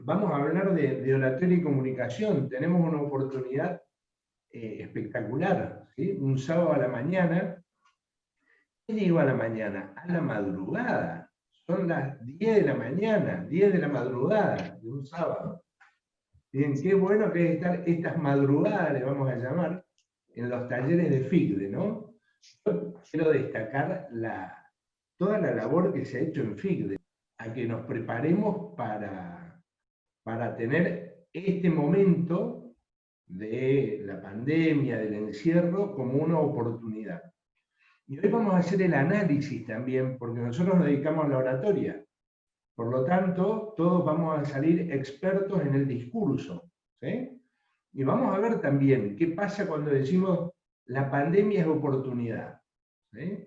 vamos a hablar de oratoria y comunicación. Tenemos una oportunidad espectacular, ¿sí? Un sábado a la mañana. ¿Qué digo a la mañana? A la madrugada. Son las 10 de la mañana, 10 de la madrugada de un sábado. Bien, qué bueno que es estar estas madrugadas, le vamos a llamar, en los talleres de FICDE, ¿no? Yo quiero destacar toda la labor que se ha hecho en FICDE, a que nos preparemos para tener este momento de la pandemia, del encierro, como una oportunidad. Y hoy vamos a hacer el análisis también, porque nosotros nos dedicamos a la oratoria. Por lo tanto, todos vamos a salir expertos en el discurso, ¿sí? Y vamos a ver también qué pasa cuando decimos la pandemia es oportunidad, ¿sí?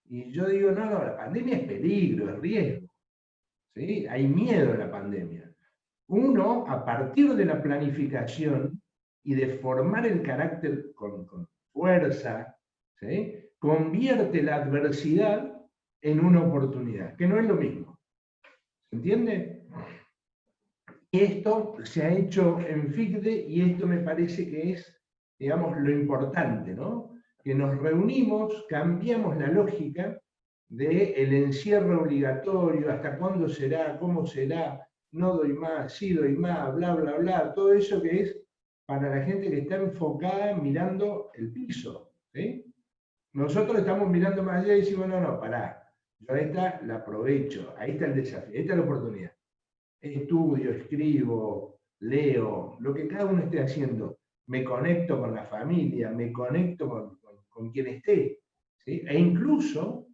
Y yo digo, no, la pandemia es peligro, es riesgo, ¿sí? Hay miedo en la pandemia. Uno, a partir de la planificación y de formar el carácter con fuerza, ¿sí? Convierte la adversidad en una oportunidad, que no es lo mismo. ¿Se entiende? Esto se ha hecho en FICDE y esto me parece que es, digamos, lo importante, ¿no? Que nos reunimos, cambiamos la lógica del encierro obligatorio, hasta cuándo será, cómo será, no doy más, sí doy más, bla, bla, bla, todo eso que es para la gente que está enfocada mirando el piso, ¿sí? Nosotros estamos mirando más allá y decimos, no, pará, yo esta la aprovecho, ahí está el desafío, ahí está la oportunidad. Estudio, escribo, leo, lo que cada uno esté haciendo. Me conecto con la familia, me conecto con quien esté, ¿sí? E incluso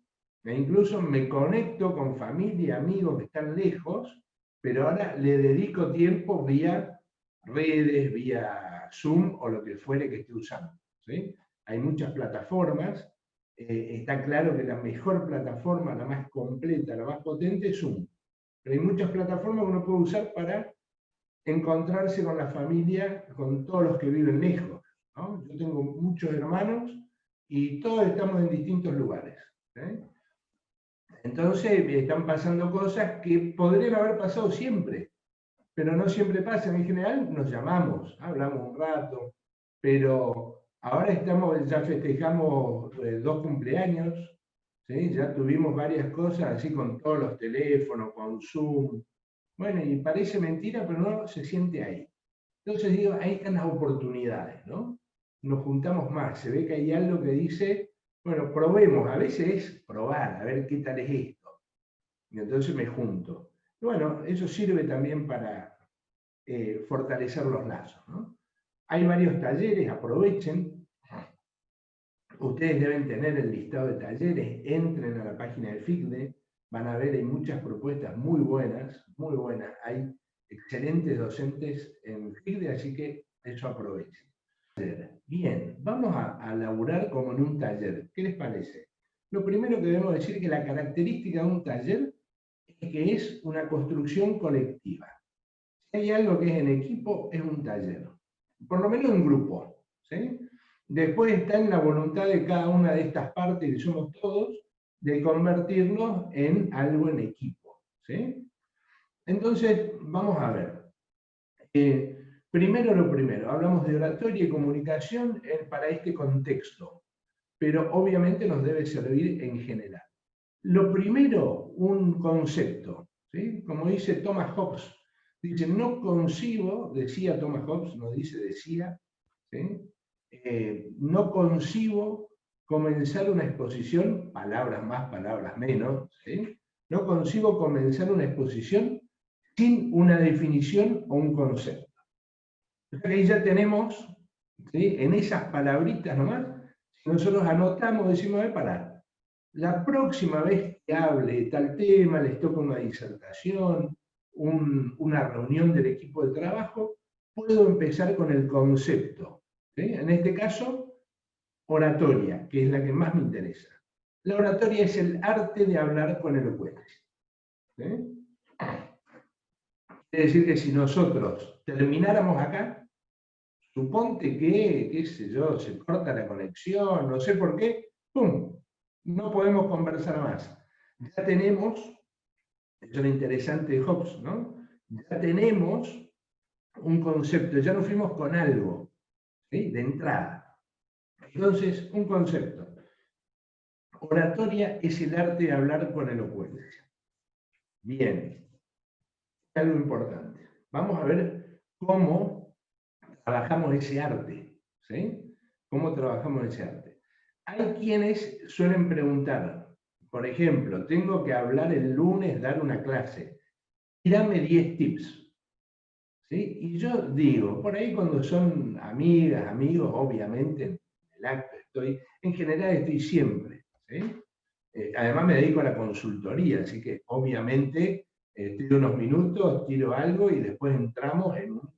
me conecto con familia, amigos que están lejos, pero ahora le dedico tiempo vía redes, vía Zoom o lo que fuere que esté usando, ¿sí? Hay muchas plataformas, está claro que la mejor plataforma, la más completa, la más potente es Zoom. Pero hay muchas plataformas que uno puede usar para encontrarse con la familia, con todos los que viven lejos, ¿no? Yo tengo muchos hermanos y todos estamos en distintos lugares, ¿eh? Entonces están pasando cosas que podrían haber pasado siempre, pero no siempre pasan. En general nos llamamos, hablamos un rato, pero ahora ya festejamos 2 cumpleaños, ¿sí? Ya tuvimos varias cosas así con todos los teléfonos, con Zoom. Bueno, y parece mentira, pero no se siente ahí. Entonces digo, ahí están las oportunidades, ¿no? Nos juntamos más, se ve que hay algo que dice, bueno, probemos, a veces es probar, a ver qué tal es esto. Y entonces me junto. Y bueno, eso sirve también para fortalecer los lazos, ¿no? Hay varios talleres, aprovechen. Ustedes deben tener el listado de talleres, entren a la página de FICDE, van a ver, hay muchas propuestas muy buenas, hay excelentes docentes en FICDE, así que eso aprovechen. Bien, vamos a laburar como en un taller, ¿qué les parece? Lo primero que debemos decir es que la característica de un taller es que es una construcción colectiva. Si hay algo que es en equipo, es un taller, por lo menos en grupo, ¿sí? Después está en la voluntad de cada una de estas partes, que somos todos, de convertirnos en algo en equipo, ¿sí? Entonces, vamos a ver. Primero lo primero, hablamos de oratoria y comunicación para este contexto, pero obviamente nos debe servir en general. Lo primero, un concepto, ¿sí? Como dice Thomas Hobbes, dice, no concibo, decía Thomas Hobbes, no dice decía, ¿sí? No concibo comenzar una exposición, palabras más, palabras menos, ¿sí? No concibo comenzar una exposición sin una definición o un concepto. Ahí ya tenemos, ¿sí? En esas palabritas nomás, si nosotros anotamos, decimos, parar. La próxima vez que hable de tal tema, les toca una disertación, una reunión del equipo de trabajo, puedo empezar con el concepto, ¿sí? En este caso, oratoria, que es la que más me interesa. La oratoria es el arte de hablar con elocuencia, ¿sí? Es decir, que si nosotros termináramos acá, suponte que, qué sé yo, se corta la conexión, no sé por qué, ¡pum!, no podemos conversar más. Ya tenemos, eso es lo interesante de Hobbes, ¿no? ya tenemos un concepto, ya nos fuimos con algo, ¿sí? De entrada. Entonces, un concepto. Oratoria es el arte de hablar con elocuencia. Bien, algo importante. Vamos a ver cómo trabajamos ese arte, ¿sí? ¿Cómo trabajamos ese arte? Hay quienes suelen preguntar, por ejemplo, tengo que hablar el lunes, dar una clase, tírame 10 tips. ¿Sí? Y yo digo, por ahí cuando son amigas, amigos, obviamente, en el acto estoy, en general estoy siempre, ¿sí? Además me dedico a la consultoría, así que obviamente estoy unos minutos, tiro algo y después entramos en un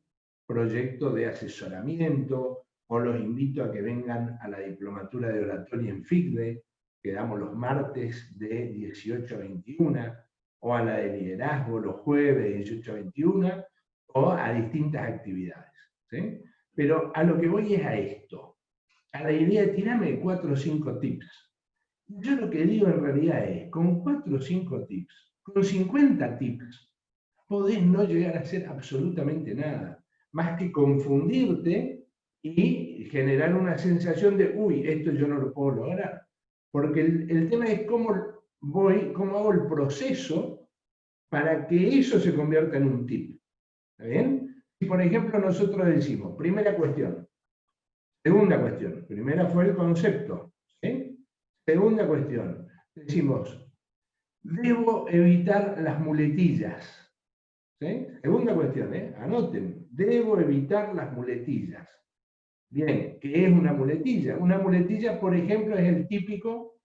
proyecto de asesoramiento, o los invito a que vengan a la diplomatura de oratoria en FICDE, que damos los martes de 18 a 21, o a la de liderazgo los jueves de 18 a 21, o a distintas actividades, ¿sí? Pero a lo que voy es a esto, a la idea de tirarme 4 o 5 tips. Yo lo que digo en realidad es, con 4 o 5 tips, con 50 tips, podés no llegar a hacer absolutamente nada, más que confundirte y generar una sensación de, uy, esto yo no lo puedo lograr. Porque el tema es cómo hago el proceso para que eso se convierta en un tip. ¿Está bien? Si por ejemplo nosotros decimos, primera cuestión, segunda cuestión, primera fue el concepto, ¿sí? Segunda cuestión, decimos, debo evitar las muletillas. ¿Sí? Segunda cuestión, anoten, debo evitar las muletillas. Bien, ¿qué es una muletilla? Una muletilla, por ejemplo, es el típico,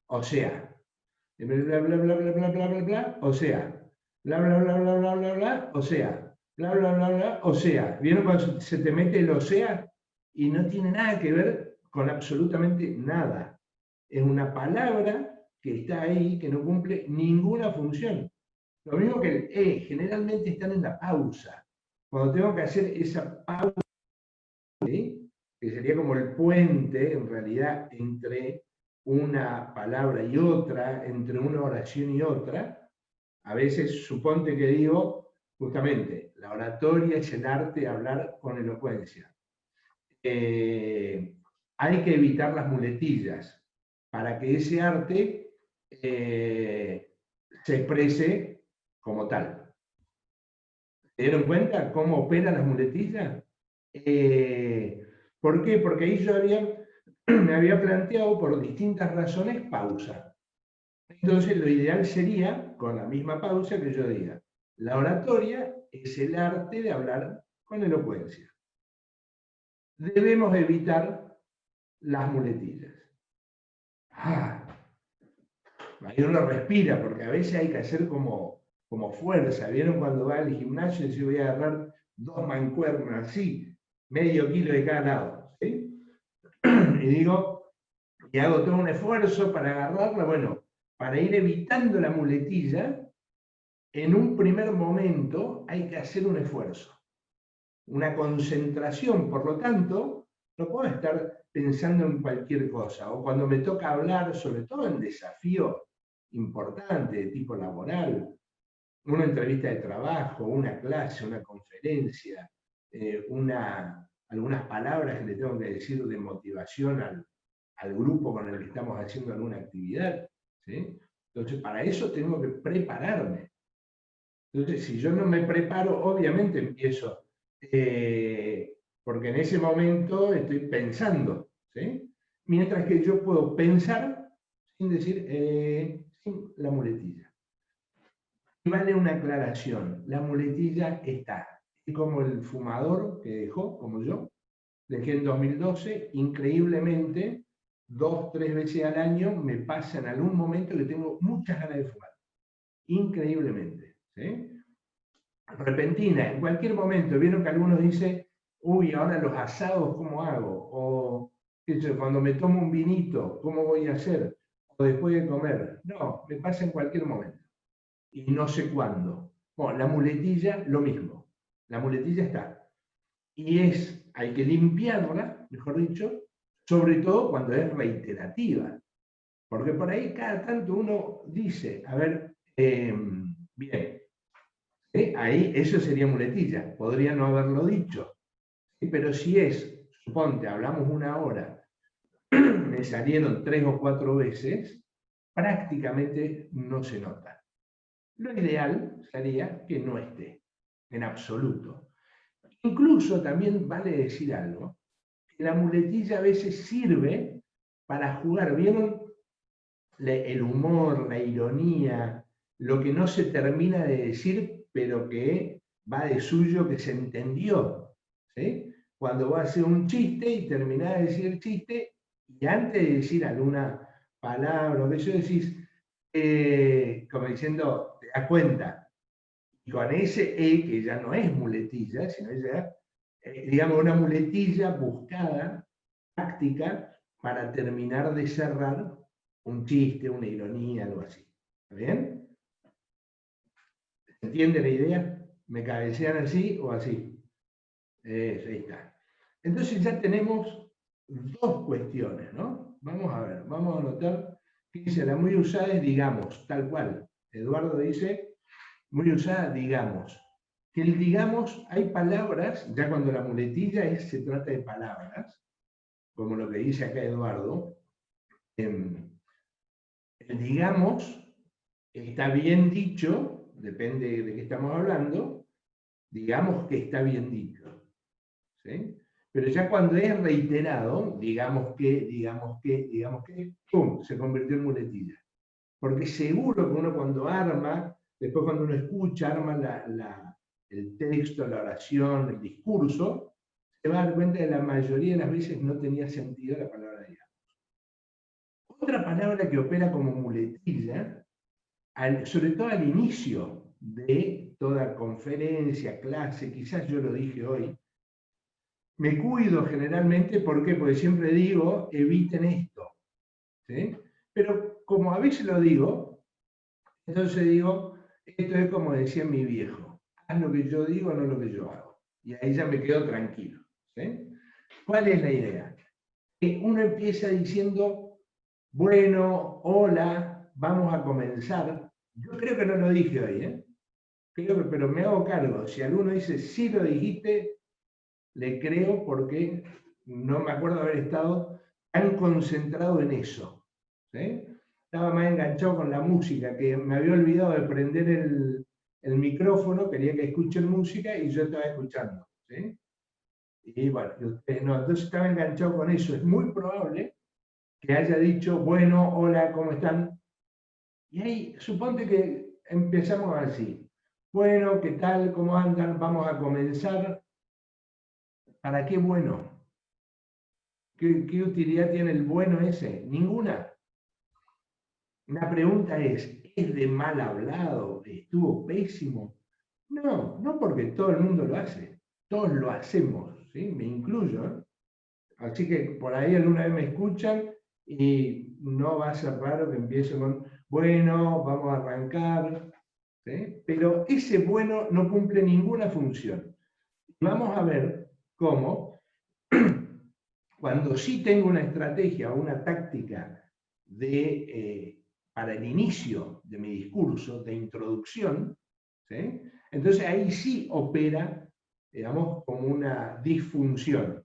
o sea, bla, bla, bla, bla, bla, bla, bla, bla, o sea, bla, bla, bla, bla, bla, bla, bla, o sea, bla, bla, bla, bla, o sea. ¿Vieron cuando se te mete el o sea? Y no tiene nada que ver con absolutamente nada. Es una palabra que está ahí, que no cumple ninguna función. Lo mismo que el generalmente están en la pausa. Cuando tengo que hacer esa pausa, ¿sí? Que sería como el puente, en realidad, entre una palabra y otra, entre una oración y otra, a veces suponte que digo, justamente, la oratoria es el arte de hablar con elocuencia. Hay que evitar las muletillas para que ese arte se exprese como tal. ¿Se dieron cuenta cómo operan las muletillas? ¿Por qué? Porque ahí yo me había planteado por distintas razones pausa. Entonces lo ideal sería, con la misma pausa, que yo diga, la oratoria es el arte de hablar con elocuencia. Debemos evitar las muletillas. Ahí uno respira, porque a veces hay que hacer como fuerza. ¿Vieron cuando va al gimnasio y se voy a agarrar 2 mancuernas así, medio kilo de cada lado? ¿Sí? Y digo, y hago todo un esfuerzo para agarrarla, bueno, para ir evitando la muletilla, en un primer momento hay que hacer un esfuerzo, una concentración, por lo tanto, no puedo estar pensando en cualquier cosa, o cuando me toca hablar, sobre todo en desafíos importantes de tipo laboral, una entrevista de trabajo, una clase, una conferencia, algunas palabras que le tengo que decir de motivación al grupo con el que estamos haciendo alguna actividad, ¿sí? Entonces, para eso tengo que prepararme. Entonces, si yo no me preparo, obviamente empiezo, porque en ese momento estoy pensando, ¿sí? Mientras que yo puedo pensar sin decir, sin la muletilla. Y vale una aclaración, la muletilla está, y como el fumador que dejó, como yo, dejé en 2012, increíblemente, 2, 3 veces al año me pasa en algún momento que tengo muchas ganas de fumar. Increíblemente, ¿sí? Repentina, en cualquier momento. Vieron que algunos dicen, uy, ahora los asados, ¿cómo hago? O cuando me tomo un vinito, ¿cómo voy a hacer? O después de comer. No, me pasa en cualquier momento. Y no sé cuándo. Bueno, la muletilla, lo mismo. La muletilla está. Y hay que limpiarla, mejor dicho, sobre todo cuando es reiterativa. Porque por ahí cada tanto uno dice, a ver, Bien, ¿sí? Ahí eso sería muletilla, podría no haberlo dicho. ¿Sí? Pero si es, suponte, hablamos una hora, me salieron 3 o 4 veces, prácticamente no se nota. Lo ideal sería que no esté, en absoluto. Incluso también vale decir algo, que la muletilla a veces sirve para jugar. ¿Vieron el humor, la ironía, lo que no se termina de decir, pero que va de suyo, que se entendió? ¿Sí? Cuando vas a hacer un chiste y terminás de decir el chiste, y antes de decir alguna palabra o eso decís, como diciendo, te das cuenta. Y con ese que ya no es muletilla, sino ya, digamos, una muletilla buscada, táctica, para terminar de cerrar un chiste, una ironía, algo así. ¿Está bien? ¿Se entiende la idea? ¿Me cabecean así o así? Ahí está. Entonces ya tenemos dos cuestiones, ¿no? Vamos a ver, vamos a anotar que dice la muy usada es digamos, tal cual. Eduardo dice, muy usada, digamos. Que el digamos, hay palabras, ya cuando la muletilla se trata de palabras, como lo que dice acá Eduardo, el digamos está bien dicho, depende de qué estamos hablando, digamos que está bien dicho. ¿Sí? Pero ya cuando es reiterado, digamos que, ¡pum!, se convirtió en muletilla. Porque seguro que uno cuando arma, después cuando uno escucha, arma el texto, la oración, el discurso, se va a dar cuenta que la mayoría de las veces no tenía sentido la palabra digamos. Otra palabra que opera como muletilla, sobre todo al inicio de toda conferencia, clase, quizás yo lo dije hoy, me cuido generalmente, ¿por qué? Porque siempre digo, eviten esto. ¿Sí? Pero como a veces lo digo, entonces digo, esto es como decía mi viejo, haz lo que yo digo, no lo que yo hago. Y ahí ya me quedo tranquilo. ¿Sí? ¿Cuál es la idea? Que uno empieza diciendo, bueno, hola, vamos a comenzar. Yo creo que no lo dije hoy, ¿eh? Pero me hago cargo. Si alguno dice, sí lo dijiste, le creo porque no me acuerdo haber estado tan concentrado en eso. ¿Sí? Estaba más enganchado con la música, que me había olvidado de prender el micrófono, quería que escuchen música y yo estaba escuchando. ¿Sí? Y bueno, no, entonces estaba enganchado con eso. Es muy probable que haya dicho, bueno, hola, ¿cómo están? Y ahí, suponte que empezamos así. Bueno, ¿qué tal? ¿Cómo andan? Vamos a comenzar. ¿Para qué bueno? ¿Qué utilidad tiene el bueno ese? Ninguna. La pregunta ¿es de mal hablado? ¿Estuvo pésimo? No, no porque todo el mundo lo hace. Todos lo hacemos, ¿sí? Me incluyo, ¿eh? Así que por ahí alguna vez me escuchan y no va a ser raro que empiece con, bueno, vamos a arrancar, ¿sí? Pero ese bueno no cumple ninguna función. Vamos a ver cómo, cuando sí tengo una estrategia o una táctica para el inicio de mi discurso, de introducción, ¿sí? Entonces ahí sí opera, digamos, como una disfunción.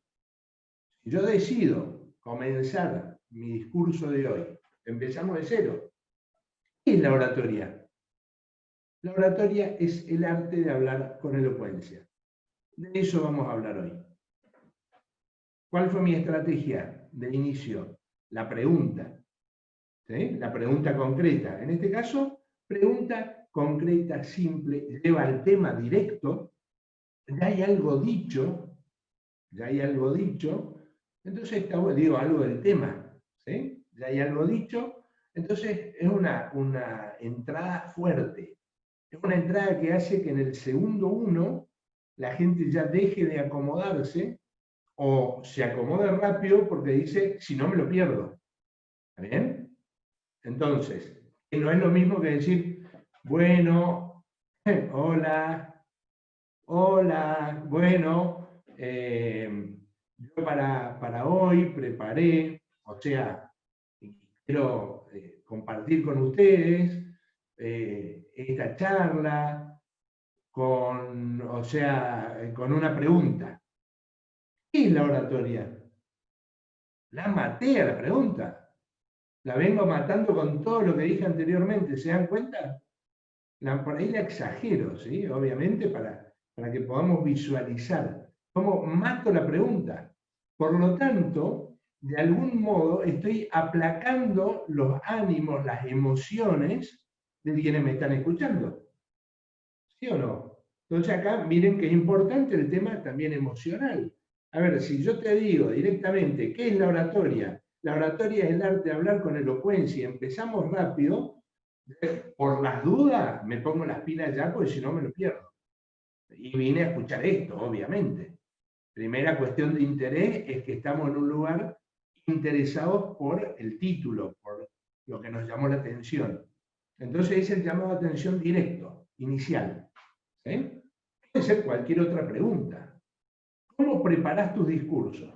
Si yo decido comenzar mi discurso de hoy, empezamos de cero. ¿Qué es la oratoria? La oratoria es el arte de hablar con elocuencia. De eso vamos a hablar hoy. ¿Cuál fue mi estrategia de inicio? La pregunta. ¿Sí? La pregunta concreta. En este caso, pregunta concreta, simple, lleva al tema directo. Ya hay algo dicho, entonces digo algo del tema, ¿sí? Ya hay algo dicho, entonces es una entrada fuerte. Es una entrada que hace que en el segundo uno la gente ya deje de acomodarse o se acomode rápido porque dice, si no me lo pierdo. ¿Está bien? Entonces, no es lo mismo que decir, bueno, hola, hola, bueno, yo para hoy preparé, o sea, quiero compartir con ustedes esta charla con una pregunta. ¿Qué es la oratoria? La maté a la pregunta. La vengo matando con todo lo que dije anteriormente, ¿se dan cuenta? Por ahí la exagero, ¿sí? Obviamente para que podamos visualizar cómo mato la pregunta. Por lo tanto, de algún modo estoy aplacando los ánimos, las emociones de quienes me están escuchando. ¿Sí o no? Entonces acá miren que es importante el tema también emocional. A ver, si yo te digo directamente, ¿qué es la oratoria? La oratoria es el arte de hablar con elocuencia. Empezamos rápido, por las dudas me pongo las pilas ya, porque si no me lo pierdo. Y vine a escuchar esto, obviamente. Primera cuestión de interés es que estamos en un lugar interesados por el título, por lo que nos llamó la atención. Entonces es el llamado de atención directo, inicial. ¿Sí? Puede ser cualquier otra pregunta. ¿Cómo preparás tus discursos?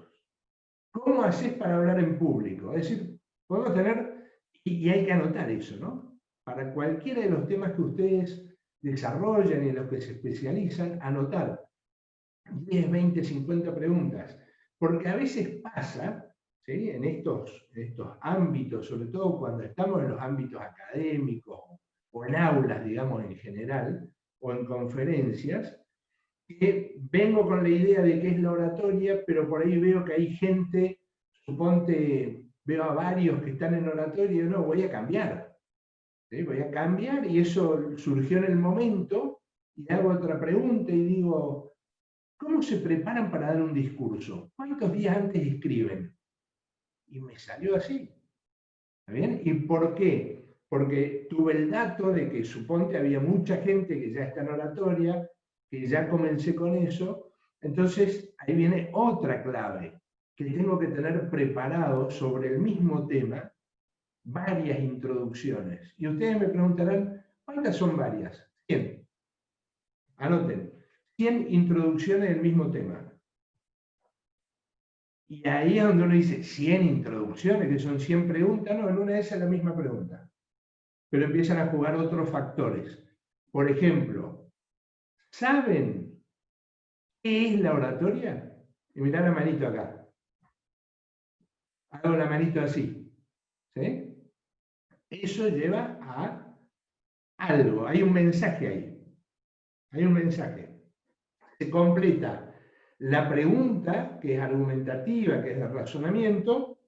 ¿Cómo haces para hablar en público? Es decir, podemos tener, y hay que anotar eso, ¿no? Para cualquiera de los temas que ustedes desarrollan y en los que se especializan, anotar 10, 20, 50 preguntas. Porque a veces pasa, ¿sí? En estos ámbitos, sobre todo cuando estamos en los ámbitos académicos o en aulas, digamos, en general, o en conferencias, que vengo con la idea de que es la oratoria, pero por ahí veo que hay gente, suponte, veo a varios que están en oratoria y no, voy a cambiar. ¿Sí? Voy a cambiar y eso surgió en el momento y hago otra pregunta y digo, ¿cómo se preparan para dar un discurso? ¿Cuántos días antes escriben? Y me salió así. ¿Está bien? ¿Y por qué? Porque tuve el dato de que suponte había mucha gente que ya está en oratoria, que ya comencé con eso, entonces ahí viene otra clave, que tengo que tener preparado sobre el mismo tema varias introducciones. Y ustedes me preguntarán, ¿cuántas son varias? 100. Anoten, 100 introducciones del mismo tema. Y ahí es donde uno dice 100 introducciones, que son 100 preguntas, no, en una de esas es la misma pregunta. Pero empiezan a jugar otros factores. Por ejemplo, ¿saben qué es la oratoria? Y mirá la manito acá. Hago la manito así. ¿Sí? Eso lleva a algo. Hay un mensaje ahí. Hay un mensaje. Se completa la pregunta, que es argumentativa, que es de razonamiento,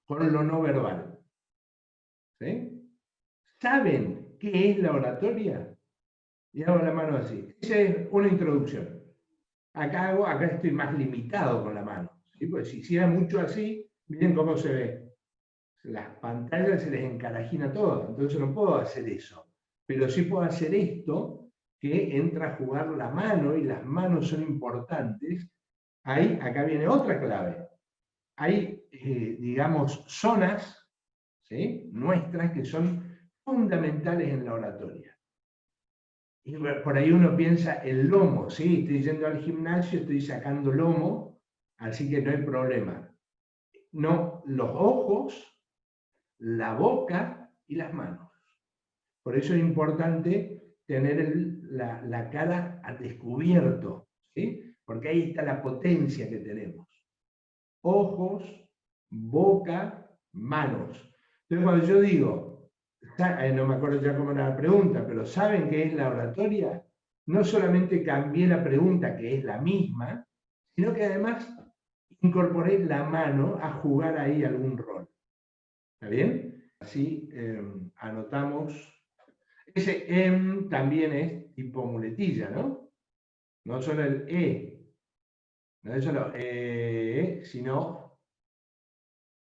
con lo no verbal. ¿Sí? ¿Saben qué es la oratoria? Y hago la mano así. Esa es una introducción. Acá estoy más limitado con la mano. ¿Sí? Pues si hiciera mucho así, miren cómo se ve. Las pantallas se les encarajina todo, entonces no puedo hacer eso. Pero sí puedo hacer esto, que entra a jugar la mano, y las manos son importantes. Ahí, acá viene otra clave. Hay, digamos, zonas, ¿sí?, nuestras que son fundamentales en la oratoria. Y por ahí uno piensa el lomo, ¿sí? Estoy yendo al gimnasio, estoy sacando lomo, así que no hay problema. No, los ojos, la boca y las manos. Por eso es importante tener la cara al descubierto, ¿sí? Porque ahí está la potencia que tenemos. Ojos, boca, manos. Entonces cuando yo digo, no me acuerdo ya cómo era la pregunta, pero ¿saben qué es la oratoria? No solamente cambié la pregunta, que es la misma, sino que además incorporé la mano a jugar ahí algún rol. ¿Está bien? Así anotamos. Ese también es tipo muletilla, ¿no? No solo el no es solo sino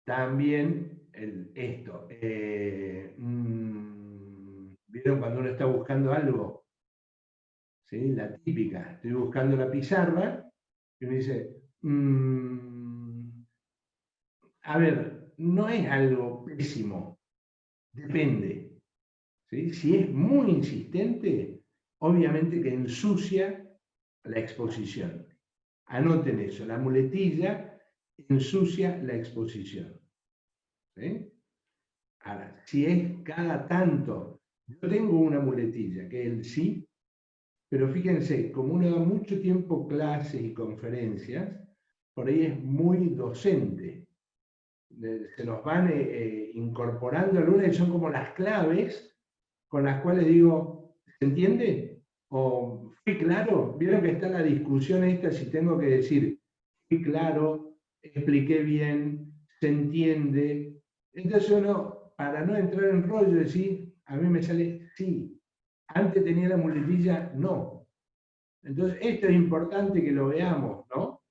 también esto. ¿Vieron cuando uno está buscando algo? ¿Sí? La típica. Estoy buscando la pizarra y uno dice, a ver, no es algo pésimo, depende. ¿Sí? Si es muy insistente, obviamente que ensucia la exposición. Anoten eso, la muletilla ensucia la exposición. ¿Sí? Ahora, si es cada tanto, Yo tengo una muletilla, que es el sí, pero fíjense, como uno da mucho tiempo clases y conferencias, por ahí es muy docente. Se nos van incorporando algunas y son como las claves con las cuales digo, ¿se entiende? ¿O fui claro? ¿Vieron que está la discusión esta si tengo que decir, fui claro, expliqué bien, se entiende? Entonces uno, para no entrar en rollo, decir, a mí me sale sí. Antes tenía la muletilla, no. Entonces, esto es importante que lo veamos, ¿no?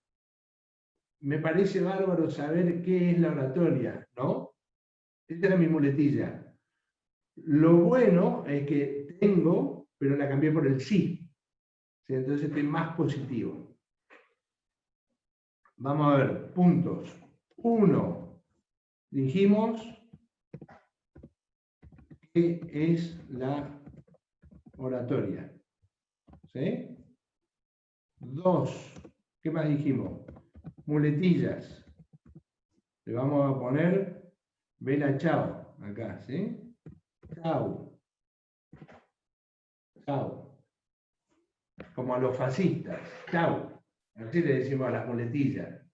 Me parece bárbaro saber qué es la oratoria, ¿no? Esta era mi muletilla. Lo bueno es que tengo, pero la cambié por el sí. ¿Sí? Entonces estoy más positivo. Vamos a ver, puntos. 1. Dijimos que es la oratoria. ¿Sí? 2. ¿Qué más dijimos? Muletillas. Le vamos a poner vela chao acá, ¿sí? Chao. Chao. Como a los fascistas. Chao. Así le decimos a las muletillas.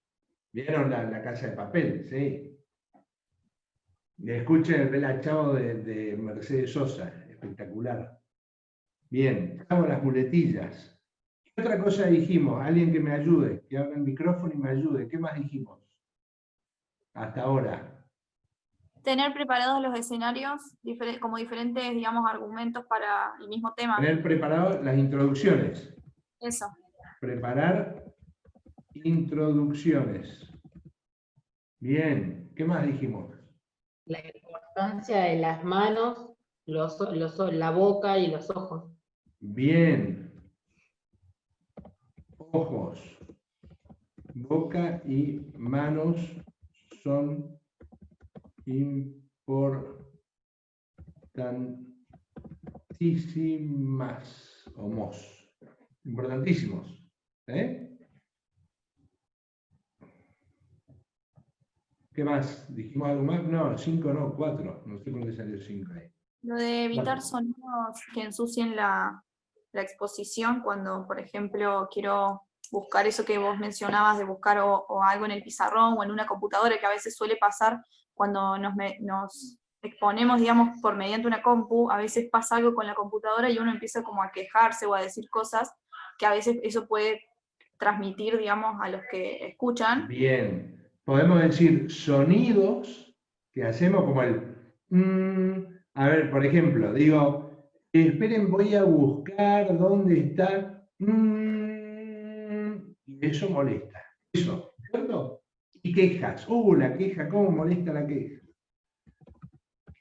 ¿Vieron la Casa de Papel? Sí. Y escuchen el Vela Chao de Mercedes Sosa. Espectacular. Bien. Chao a las muletillas. ¿Qué otra cosa dijimos? Alguien que me ayude, que abra el micrófono y me ayude. ¿Qué más dijimos? Hasta ahora. Tener preparados los escenarios como diferentes, digamos, argumentos para el mismo tema. Tener preparadas las introducciones. Eso. Preparar introducciones. Bien. ¿Qué más dijimos? La importancia de las manos, la boca y los ojos. Bien. Ojos, boca y manos son importantísimas, importantísimos. ¿Qué más? ¿Dijimos algo más? No, 5 no, 4. No sé por qué salió 5 ahí. Lo de evitar sonidos que ensucien la exposición cuando, por ejemplo, quiero buscar eso que vos mencionabas de buscar o algo en el pizarrón o en una computadora, que a veces suele pasar cuando nos exponemos, digamos, por mediante una compu, a veces pasa algo con la computadora y uno empieza como a quejarse o a decir cosas que a veces eso puede transmitir, digamos, a los que escuchan. Bien. Podemos decir sonidos que hacemos como el... a ver, por ejemplo, digo, esperen, voy a buscar dónde está... y eso molesta. Eso, ¿cierto? Y quejas. La queja, ¿cómo molesta la queja?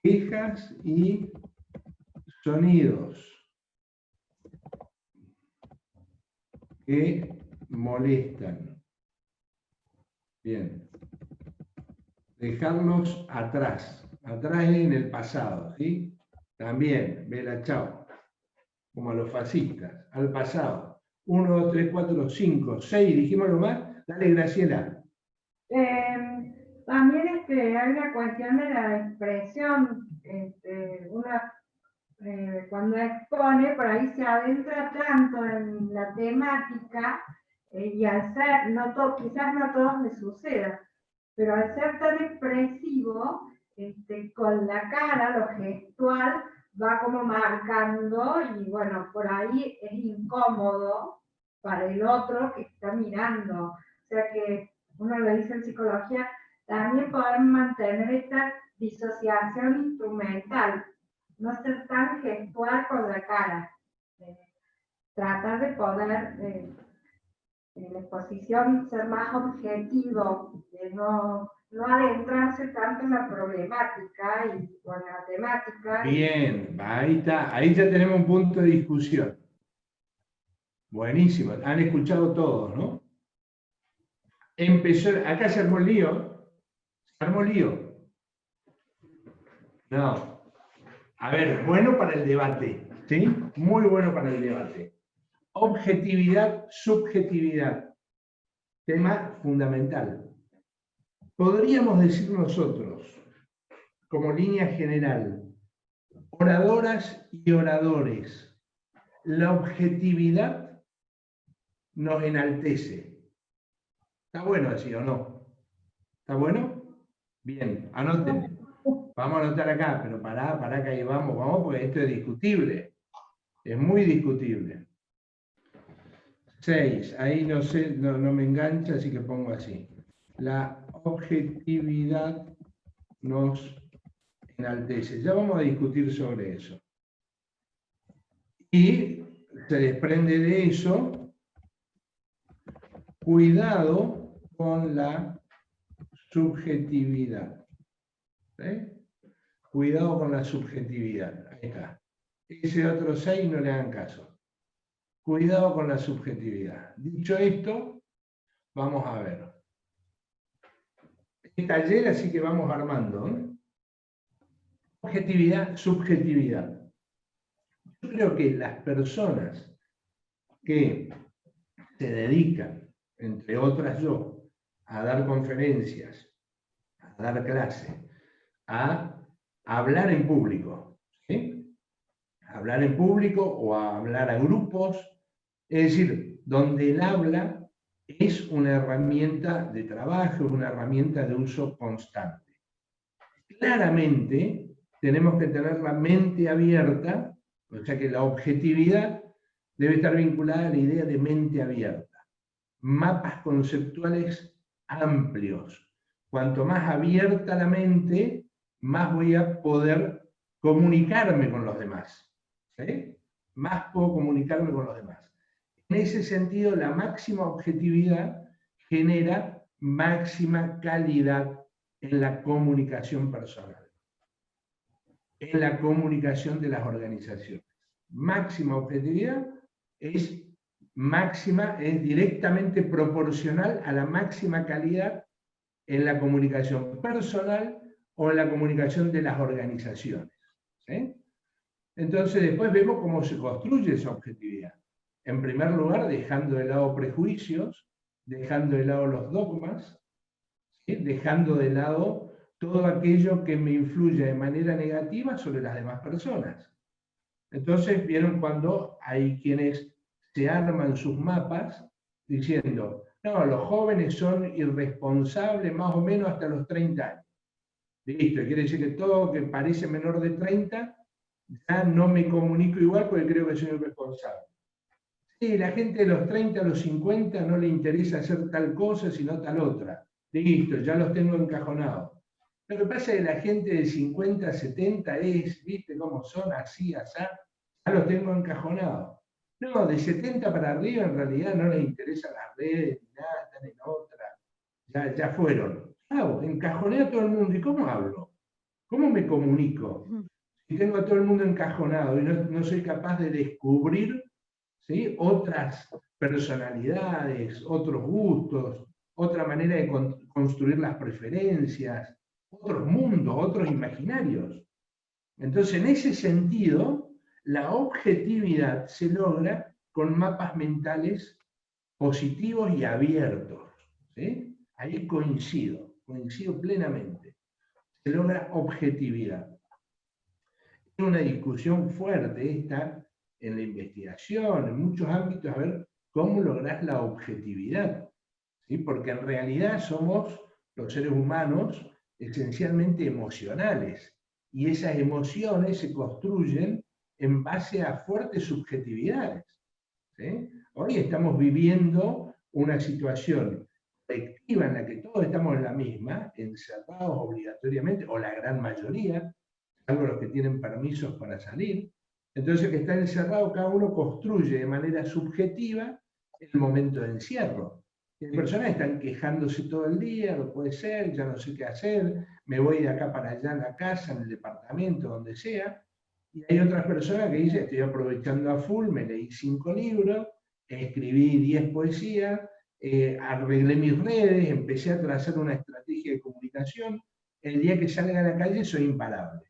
Quejas y sonidos que molestan. Bien. Dejarlos atrás. Atrás en el pasado, ¿sí? También, vela chao. Como a los fascistas, al pasado. 1, 2, 3, 4, 5, 6, dijimos lo más. Dale, Graciela. También hay una cuestión de la expresión. Cuando expone, por ahí se adentra tanto en la temática y al ser, quizás no a todos les suceda, pero al ser tan expresivo, con la cara, lo gestual, va como marcando y bueno, por ahí es incómodo para el otro que está mirando. O sea que uno lo dice en psicología, también podemos mantener esta disociación instrumental, no ser tan gestual con la cara. Tratar de poder en la exposición ser más objetivo, de no adentrarse tanto en la problemática y con la temática. Bien, ahí está, ahí ya tenemos un punto de discusión. Buenísimo, han escuchado todos, ¿no? Empezó, acá se armó el lío. Se armó el lío. No. A ver, bueno para el debate, ¿sí? Muy bueno para el debate. Objetividad, subjetividad. Tema fundamental. Podríamos decir nosotros, como línea general, oradoras y oradores, la objetividad nos enaltece. ¿Está bueno así o no? ¿Está bueno? Bien, anoten. Vamos a anotar acá, pero pará que ahí vamos, porque esto es discutible. Es muy discutible. 6, ahí no sé, no me engancha, así que pongo así. La objetividad nos enaltece. Ya vamos a discutir sobre eso. Y se desprende de eso, cuidado con la subjetividad. ¿Sí? Cuidado con la subjetividad. Ahí está. Ese otro 6 no le hagan caso. Cuidado con la subjetividad. Dicho esto, vamos a ver. El taller, así que vamos armando. Objetividad, subjetividad. Yo creo que las personas que se dedican, entre otras yo, a dar conferencias, a dar clases, a hablar en público, ¿sí? Hablar en público o a hablar a grupos, es decir, donde el habla es una herramienta de trabajo, una herramienta de uso constante. Claramente tenemos que tener la mente abierta, o sea que la objetividad debe estar vinculada a la idea de mente abierta. Mapas conceptuales amplios. Cuanto más abierta la mente, más voy a poder comunicarme con los demás. ¿Sí? Más puedo comunicarme con los demás. En ese sentido, la máxima objetividad genera máxima calidad en la comunicación personal, en la comunicación de las organizaciones. Máxima objetividad es directamente proporcional a la máxima calidad en la comunicación personal o en la comunicación de las organizaciones. ¿Sí? Entonces después vemos cómo se construye esa objetividad. En primer lugar, dejando de lado prejuicios, dejando de lado los dogmas, ¿sí? Dejando de lado todo aquello que me influye de manera negativa sobre las demás personas. Entonces, vieron cuando hay quienes se arman sus mapas diciendo, no, los jóvenes son irresponsables más o menos hasta los 30 años. Listo, quiere decir que todo que parece menor de 30, ya no me comunico igual porque creo que soy irresponsable. Sí, la gente de los 30 a los 50 no le interesa hacer tal cosa sino tal otra. Listo, ya los tengo encajonados. Lo que pasa es que la gente de 50 a 70 viste cómo son, así, así, ya los tengo encajonados. No, de 70 para arriba en realidad no les interesan las redes, ni nada, están en otra. Ya fueron. Claro, encajoné a todo el mundo. ¿Y cómo hablo? ¿Cómo me comunico? Si tengo a todo el mundo encajonado y no soy capaz de descubrir, ¿sí?, otras personalidades, otros gustos, otra manera de construir las preferencias, otros mundos, otros imaginarios. Entonces, en ese sentido, la objetividad se logra con mapas mentales positivos y abiertos. ¿Sí? Ahí coincido plenamente. Se logra objetividad. Es una discusión fuerte esta en la investigación, en muchos ámbitos, a ver cómo lograr la objetividad. ¿Sí? Porque en realidad somos los seres humanos esencialmente emocionales, y esas emociones se construyen en base a fuertes subjetividades. ¿Sí? Hoy estamos viviendo una situación colectiva en la que todos estamos en la misma, encerrados obligatoriamente, o la gran mayoría, salvo los que tienen permisos para salir. Entonces, que está encerrado, cada uno construye de manera subjetiva el momento de encierro. Hay personas que están quejándose todo el día, no puede ser, ya no sé qué hacer, me voy de acá para allá en la casa, en el departamento, donde sea. Y hay otras personas que dicen, estoy aprovechando a full, me leí 5 libros, escribí 10 poesías, arreglé mis redes, empecé a trazar una estrategia de comunicación. El día que salga a la calle soy imparable.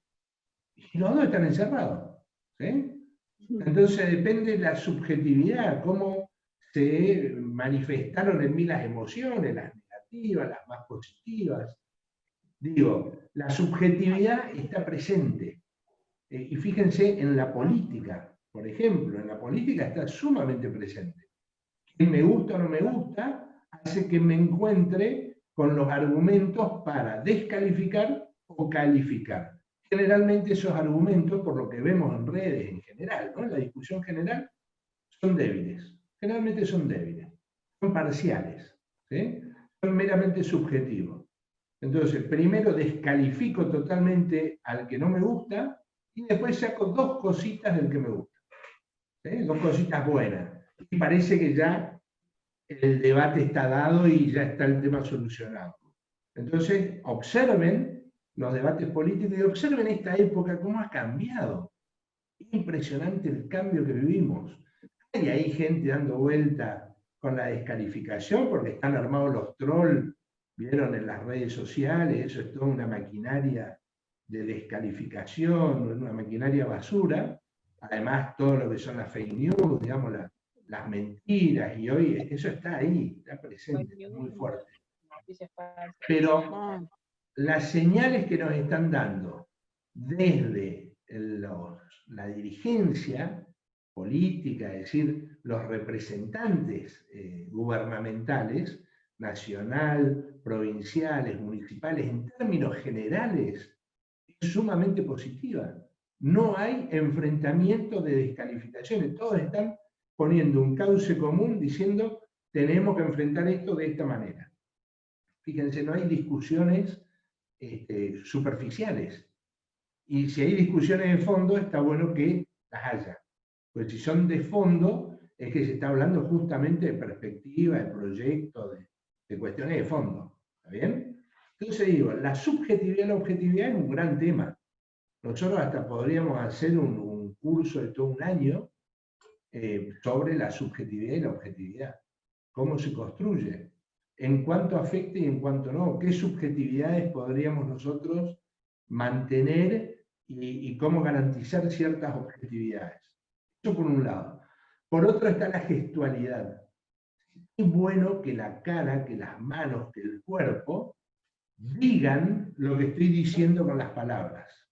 Y los dos están encerrados. ¿Sí? Entonces depende de la subjetividad, cómo se manifestaron en mí las emociones, las negativas, las más positivas. Digo, la subjetividad está presente. Y fíjense en la política, por ejemplo, en la política está sumamente presente. Si me gusta o no me gusta, hace que me encuentre con los argumentos para descalificar o calificar. Generalmente esos argumentos, por lo que vemos en redes en general, ¿no? En la discusión general, son débiles. Generalmente son débiles. Son parciales. ¿Sí? Son meramente subjetivos. Entonces, primero descalifico totalmente al que no me gusta y después saco dos cositas del que me gusta. ¿Sí? Dos cositas buenas. Y parece que ya el debate está dado y ya está el tema solucionado. Entonces, observen los debates políticos y observen esta época cómo ha cambiado. Es impresionante el cambio que vivimos. Y hay gente dando vuelta con la descalificación porque están armados los trolls, vieron en las redes sociales, eso es toda una maquinaria de descalificación, una maquinaria basura. Además, todo lo que son las fake news, digamos, las mentiras, y hoy eso está ahí, está presente, está muy fuerte. Pero las señales que nos están dando desde la dirigencia política, es decir, los representantes gubernamentales, nacional, provinciales, municipales, en términos generales, es sumamente positiva. No hay enfrentamiento de descalificaciones, todos están poniendo un cauce común diciendo tenemos que enfrentar esto de esta manera. Fíjense, no hay discusiones superficiales. Y si hay discusiones de fondo, está bueno que las haya. Pues si son de fondo, es que se está hablando justamente de perspectiva, de proyecto, de cuestiones de fondo. ¿Está bien? Entonces digo, la subjetividad y la objetividad es un gran tema. Nosotros hasta podríamos hacer un curso de todo un año sobre la subjetividad y la objetividad. ¿Cómo se construye? En cuánto afecta y en cuánto no. ¿Qué subjetividades podríamos nosotros mantener y cómo garantizar ciertas objetividades? Eso por un lado. Por otro está la gestualidad. Es bueno que la cara, que las manos, que el cuerpo digan lo que estoy diciendo con las palabras.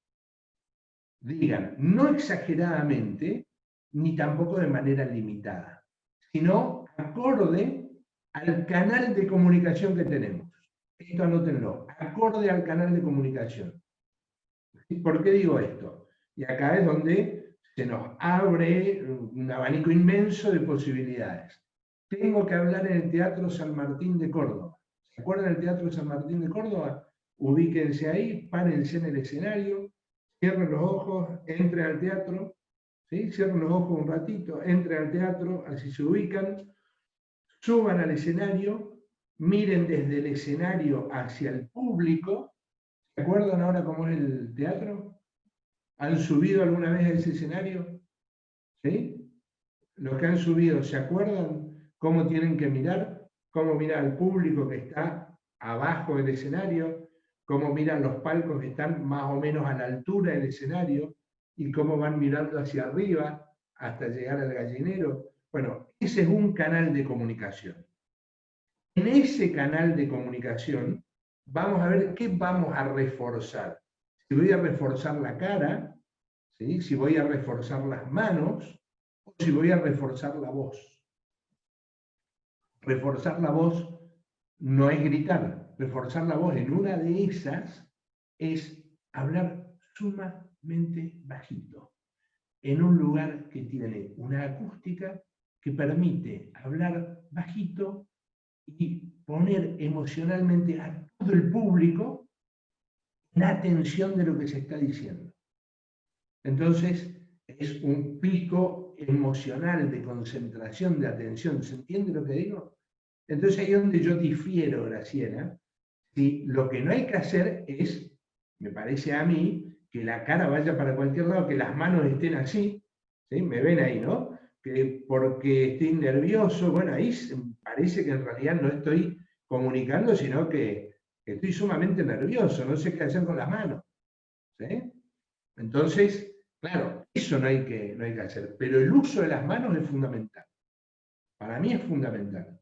Digan, no exageradamente, ni tampoco de manera limitada, sino acorde al canal de comunicación que tenemos. Esto anótenlo, acorde al canal de comunicación. ¿Por qué digo esto? Y acá es donde se nos abre un abanico inmenso de posibilidades. Tengo que hablar en el Teatro San Martín de Córdoba. ¿Se acuerdan del Teatro San Martín de Córdoba? Ubíquense ahí, párense en el escenario, cierren los ojos, entren al teatro, ¿sí? Cierren los ojos un ratito, entren al teatro, así se ubican, suban al escenario, miren desde el escenario hacia el público. ¿Se acuerdan ahora cómo es el teatro? ¿Han subido alguna vez a ese escenario? ¿Sí? Los que han subido, ¿se acuerdan cómo tienen que mirar? ¿Cómo mira al público que está abajo del escenario? ¿Cómo miran los palcos que están más o menos a la altura del escenario? ¿Y cómo van mirando hacia arriba hasta llegar al gallinero? Bueno, ese es un canal de comunicación. En ese canal de comunicación vamos a ver qué vamos a reforzar. Si voy a reforzar la cara, ¿sí? Si voy a reforzar las manos, o si voy a reforzar la voz. Reforzar la voz no es gritar, reforzar la voz en una de esas es hablar sumamente bajito, en un lugar que tiene una acústica que permite hablar bajito y poner emocionalmente a todo el público la atención de lo que se está diciendo. Entonces, es un pico emocional de concentración, de atención. ¿Se entiende lo que digo? Entonces, ahí es donde yo difiero, Graciela. Si lo que no hay que hacer es, me parece a mí, que la cara vaya para cualquier lado, que las manos estén así, ¿sí? Me ven ahí, ¿no? Que porque estoy nervioso, bueno, ahí parece que en realidad no estoy comunicando, sino que estoy sumamente nervioso, no sé qué hacer con las manos, ¿sí? Entonces, claro, eso no hay que hacer, pero el uso de las manos es fundamental. Para mí es fundamental.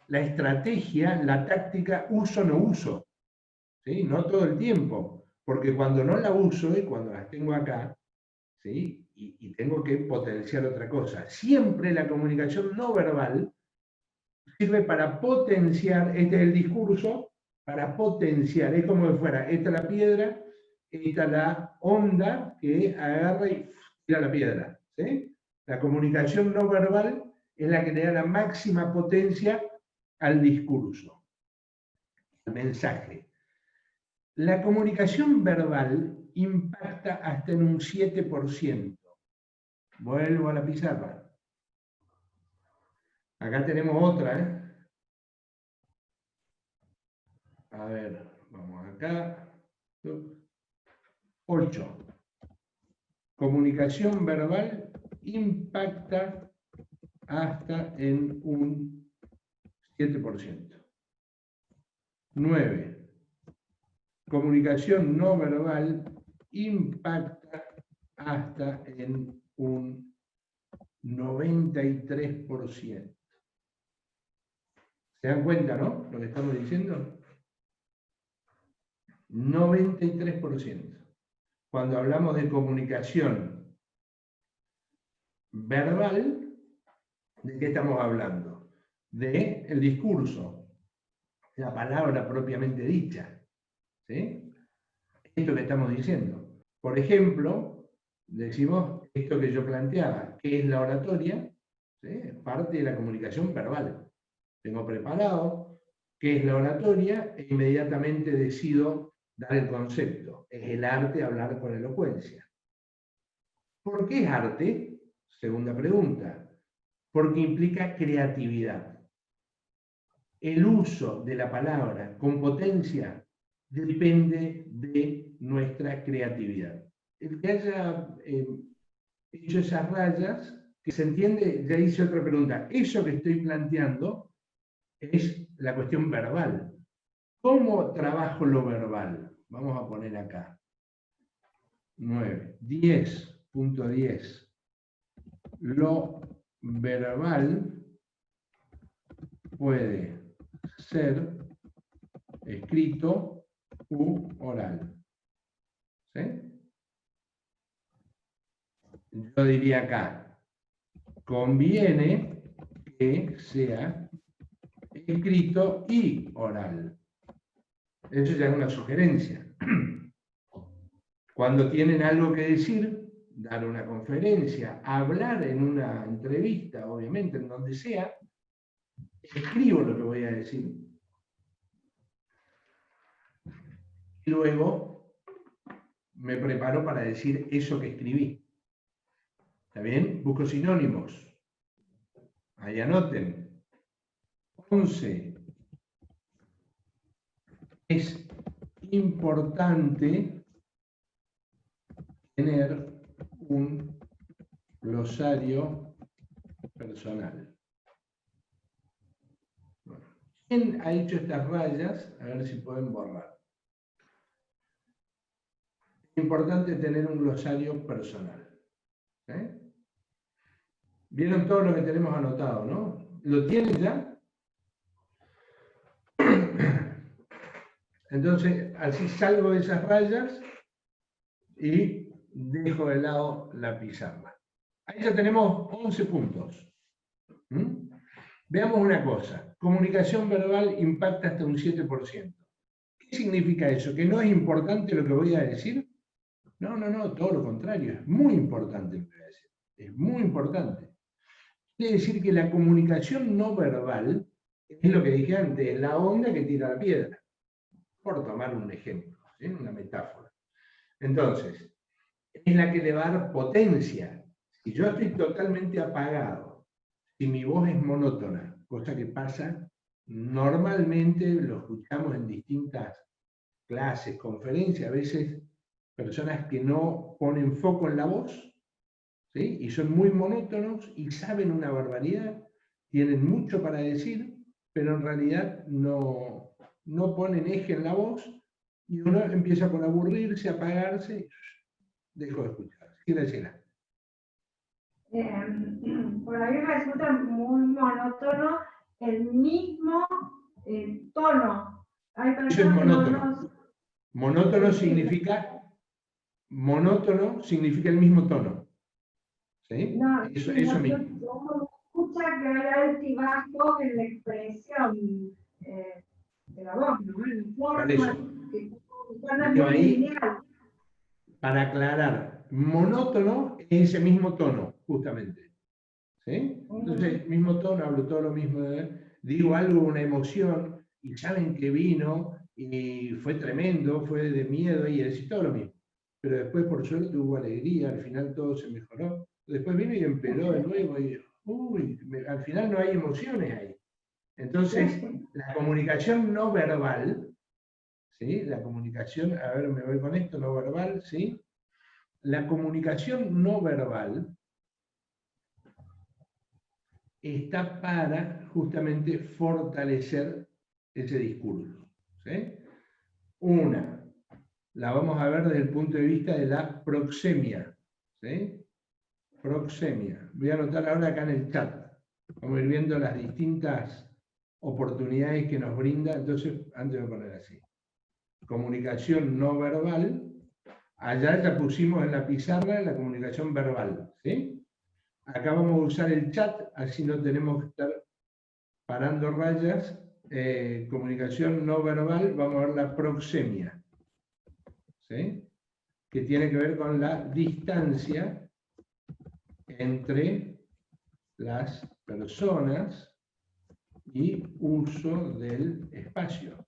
La estrategia, la táctica, uso no uso, ¿sí? No todo el tiempo, Porque cuando no la uso y cuando las tengo acá, ¿sí? Y tengo que potenciar otra cosa. Siempre la comunicación no verbal sirve para potenciar, este es el discurso, para potenciar, es como si fuera, esta es la piedra, esta es la onda que agarra y tira la piedra. ¿Sí? La comunicación no verbal es la que le da la máxima potencia al discurso, al mensaje. La comunicación verbal impacta hasta en un 7%. Vuelvo a la pizarra. Acá tenemos otra, ¿eh? A ver, vamos acá. 8. Comunicación verbal impacta hasta en un 7%. 9. Comunicación no verbal impacta hasta en un 93%. ¿Se dan cuenta, no? Lo que estamos diciendo. 93%. Cuando hablamos de comunicación verbal, ¿de qué estamos hablando? De el discurso, la palabra propiamente dicha. ¿Sí? Esto que estamos diciendo. Por ejemplo, decimos esto que yo planteaba, ¿qué es la oratoria? ¿Sí? Es parte de la comunicación verbal. Tengo preparado qué es la oratoria e inmediatamente decido dar el concepto. Es el arte de hablar con elocuencia. ¿Por qué es arte? Segunda pregunta. Porque implica creatividad. El uso de la palabra con potencia depende de nuestra creatividad. El que haya hecho esas rayas, que se entiende, ya hice otra pregunta. Eso que estoy planteando es la cuestión verbal. ¿Cómo trabajo lo verbal? Vamos a poner acá. 9. 10.10. Lo verbal puede ser escrito u oral. ¿Sí? Yo diría acá, conviene que sea escrito y oral. Eso ya es una sugerencia. Cuando tienen algo que decir, dar una conferencia, hablar en una entrevista, obviamente, en donde sea, escribo lo que voy a decir. Y luego me preparo para decir eso que escribí. ¿Está bien? Busco sinónimos. Ahí anoten. 11. Es importante tener un glosario personal. Bueno, ¿quién ha hecho estas rayas? A ver si pueden borrar. Es importante tener un glosario personal. ¿Eh? ¿Vieron todo lo que tenemos anotado, no? ¿Lo tienen ya? Entonces, así salgo de esas rayas y dejo de lado la pizarra. Ahí ya tenemos 11 puntos. Veamos una cosa. Comunicación verbal impacta hasta un 7%. ¿Qué significa eso? ¿Que no es importante lo que voy a decir? No, todo lo contrario. Es muy importante lo que voy a decir. Es muy importante. Quiere decir que la comunicación no verbal es lo que dije antes, la onda que tira la piedra. Por tomar un ejemplo, ¿sí? Una metáfora. Entonces, es la que le va a dar potencia. Si yo estoy totalmente apagado, si mi voz es monótona, cosa que pasa normalmente, lo escuchamos en distintas clases, conferencias, a veces personas que no ponen foco en la voz, ¿sí? Y son muy monótonos y saben una barbaridad, tienen mucho para decir, pero en realidad no ponen eje en la voz y uno empieza por aburrirse, apagarse, dejo de escuchar. Sí, Graciela. Por ahí resulta muy monótono el mismo tono. Hay Eso es personas que monótono. Monótono significa el mismo tono. ¿Sí? No, Eso no, mismo. uno escucha que hay altibajos en la expresión de la voz, ¿no? En Por forma, eso. que no es Digo muy ahí, lineal. para aclarar, monótono es ese mismo tono, justamente. ¿Sí? Entonces, mismo tono, hablo todo lo mismo, digo algo, una emoción, y saben que vino, y fue tremendo, fue de miedo, y decís todo lo mismo. Pero después, por suerte, hubo alegría, al final todo se mejoró. Después vino y empeló de nuevo, y al final no hay emociones ahí. Entonces, la comunicación no verbal, ¿sí? La comunicación, a ver, me voy con esto, no verbal, ¿sí? La comunicación no verbal está para justamente fortalecer ese discurso. ¿Sí? Una, la vamos a ver desde el punto de vista de la proxemia. ¿Sí? Proxemia. Voy a anotar ahora acá en el chat. Vamos a ir viendo las distintas oportunidades que nos brinda. Entonces, antes de poner así. Comunicación no verbal. Allá ya pusimos en la pizarra la comunicación verbal. ¿Sí? Acá vamos a usar el chat, así no tenemos que estar parando rayas. Comunicación no verbal, vamos a ver la proxemia, ¿sí? Que tiene que ver con la distancia entre las personas y uso del espacio.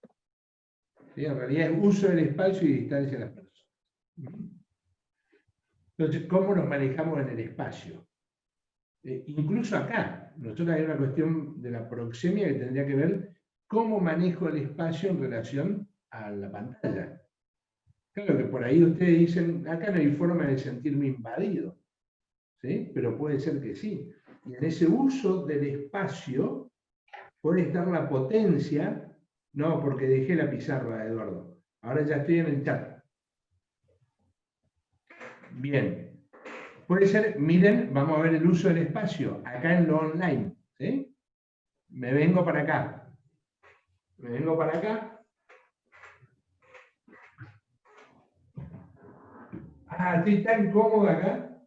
¿Sí? En realidad es uso del espacio y distancia de las personas. Entonces, ¿cómo nos manejamos en el espacio? Incluso acá, nosotros hay una cuestión de la proxemia que tendría que ver cómo manejo el espacio en relación a la pantalla. Claro que por ahí ustedes dicen, acá no hay forma de sentirme invadido, ¿sí? Pero puede ser que sí. Y en ese uso del espacio puede estar la potencia, no, porque dejé la pizarra, Eduardo. Ahora ya estoy en el chat. Bien. Puede ser, miren, vamos a ver el uso del espacio, acá en lo online, ¿sí? Me vengo para acá. Me vengo para acá. Ah, estoy tan cómodo acá.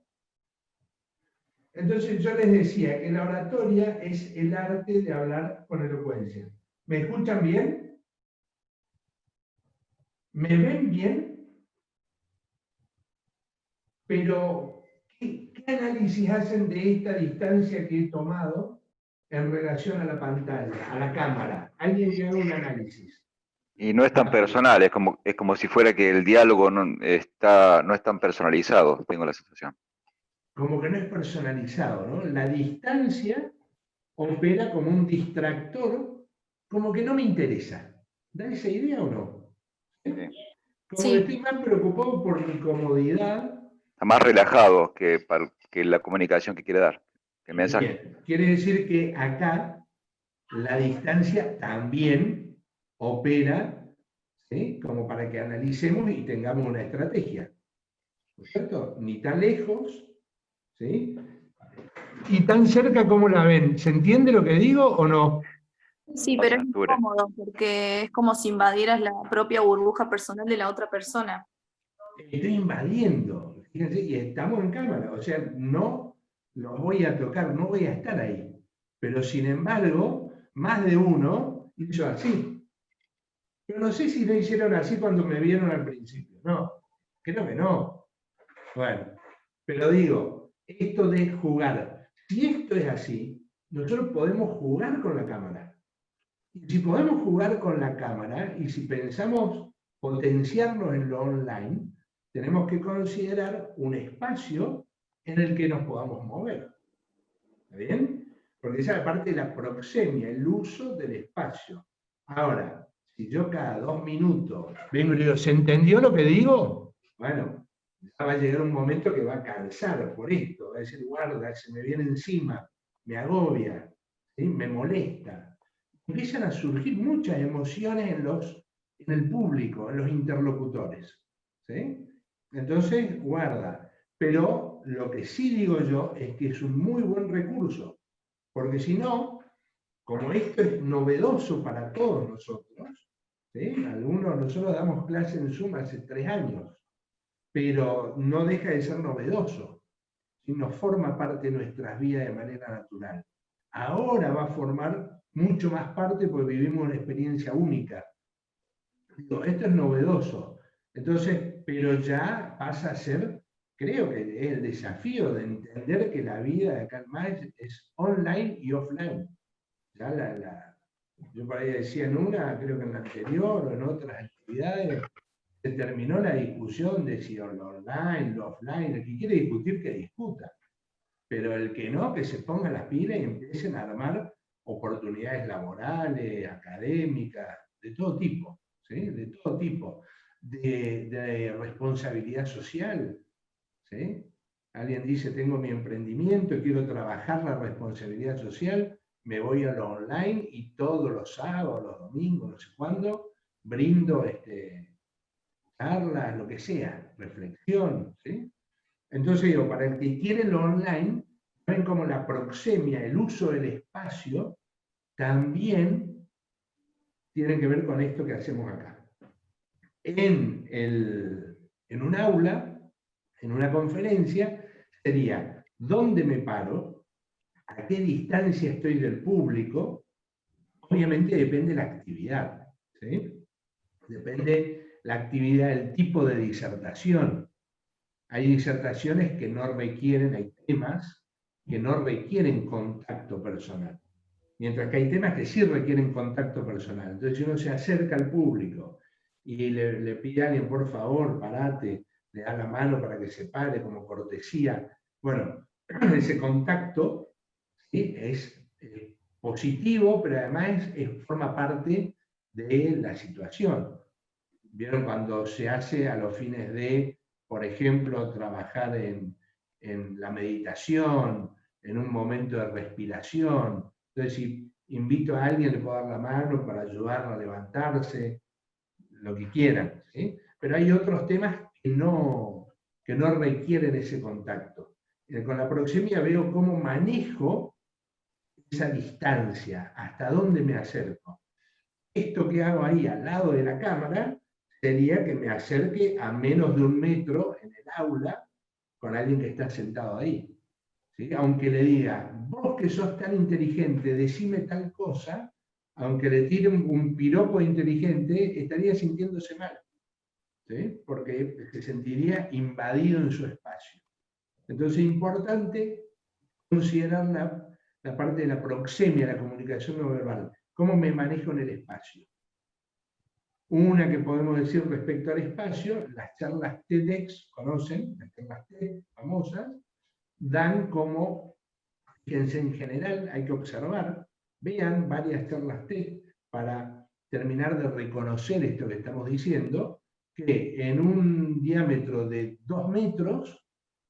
Entonces yo les decía que la oratoria es el arte de hablar con elocuencia. ¿Me escuchan bien? ¿Me ven bien? Pero, ¿qué análisis hacen de esta distancia que he tomado en relación a la pantalla, a la cámara? Alguien que haga un análisis. Y no es tan personal, es como si fuera que el diálogo no es tan personalizado, tengo la sensación. Como que no es personalizado, ¿no? La distancia opera como un distractor, como que no me interesa. ¿Da esa idea o no? Sí. Como que estoy más preocupado por mi comodidad. Está más relajado que la comunicación que quiere dar, que el mensaje. Bien. Quiere decir que acá la distancia también opera, ¿sí? Como para que analicemos y tengamos una estrategia. ¿No es cierto? Ni tan lejos, ¿sí? Y tan cerca como la ven. ¿Se entiende lo que digo o no? Sí, pero es incómodo porque es como si invadieras la propia burbuja personal de la otra persona. Estoy invadiendo, fíjense, y estamos en cámara, o sea, no los voy a tocar, no voy a estar ahí. Pero sin embargo, más de uno hizo así. Pero no sé si lo hicieron así cuando me vieron al principio, no, creo que no. Bueno, pero digo, esto de jugar, si esto es así, nosotros podemos jugar con la cámara. Y si podemos jugar con la cámara, y si pensamos potenciarnos en lo online, tenemos que considerar un espacio en el que nos podamos mover. ¿Está bien? Porque esa es la parte de la proxemia, el uso del espacio. Ahora, si yo cada 2 minutos vengo y digo, ¿se entendió lo que digo? Bueno, ya va a llegar un momento que va a cansar por esto, va a decir, guarda, se me viene encima, me agobia, ¿sí? Me molesta. Empiezan a surgir muchas emociones en el público, en los interlocutores. ¿Sí? Entonces, guarda. Pero lo que sí digo yo es que es un muy buen recurso, porque si no, como esto es novedoso para todos nosotros, ¿sí? Nosotros damos clase en Zoom hace 3 años, pero no deja de ser novedoso, ¿sí? Nos forma parte de nuestras vidas de manera natural. Ahora va a formar mucho más parte porque vivimos una experiencia única. Digo, esto es novedoso. Entonces, pero ya pasa a ser, creo que es el desafío de entender que la vida de acá en más es online y offline. Ya yo por ahí decía en una, creo que en la anterior o en otras actividades, se terminó la discusión de si lo online, lo offline. El que quiere discutir, que discuta. Pero el que no, que se ponga las pilas y empiecen a armar oportunidades laborales, académicas, de todo tipo, ¿sí? De todo tipo, de responsabilidad social, ¿sí? Alguien dice, tengo mi emprendimiento, quiero trabajar la responsabilidad social, me voy a lo online y todos los sábados, los domingos, no sé cuándo, brindo charlas, lo que sea, reflexión, ¿sí? Entonces digo, para el que quiere lo online, ven como la proxemia, el uso del espacio, también tiene que ver con esto que hacemos acá. En un aula, en una conferencia, sería dónde me paro, a qué distancia estoy del público. Obviamente depende de la actividad, ¿sí? Depende la actividad, el tipo de disertación. Hay disertaciones que no requieren, hay temas que no requieren contacto personal, mientras que hay temas que sí requieren contacto personal. Entonces, si uno se acerca al público y le pide a alguien, por favor, parate, le da la mano para que se pare como cortesía, bueno, ese contacto, ¿sí? Es positivo, pero además forma parte de la situación. ¿Vieron cuando se hace a los fines de, por ejemplo, trabajar en la meditación, en un momento de respiración? Entonces, si invito a alguien, le puedo dar la mano para ayudarlo a levantarse, lo que quieran, ¿sí? Pero hay otros temas que no requieren ese contacto. Con la proxemia veo cómo manejo esa distancia, hasta dónde me acerco. Esto que hago ahí al lado de la cámara sería que me acerque a menos de 1 metro en el aula con alguien que está sentado ahí, ¿sí? Aunque le diga, vos que sos tan inteligente, decime tal cosa, aunque le tire un piropo inteligente, estaría sintiéndose mal, ¿sí? Porque se sentiría invadido en su espacio. Entonces es importante considerar la parte de la proxemia, la comunicación no verbal. ¿Cómo me manejo en el espacio? Una que podemos decir respecto al espacio, las charlas TEDx, conocen, las charlas TED famosas, dan como, fíjense, en general hay que observar, vean varias charlas TED para terminar de reconocer esto que estamos diciendo, que en un diámetro de 2 metros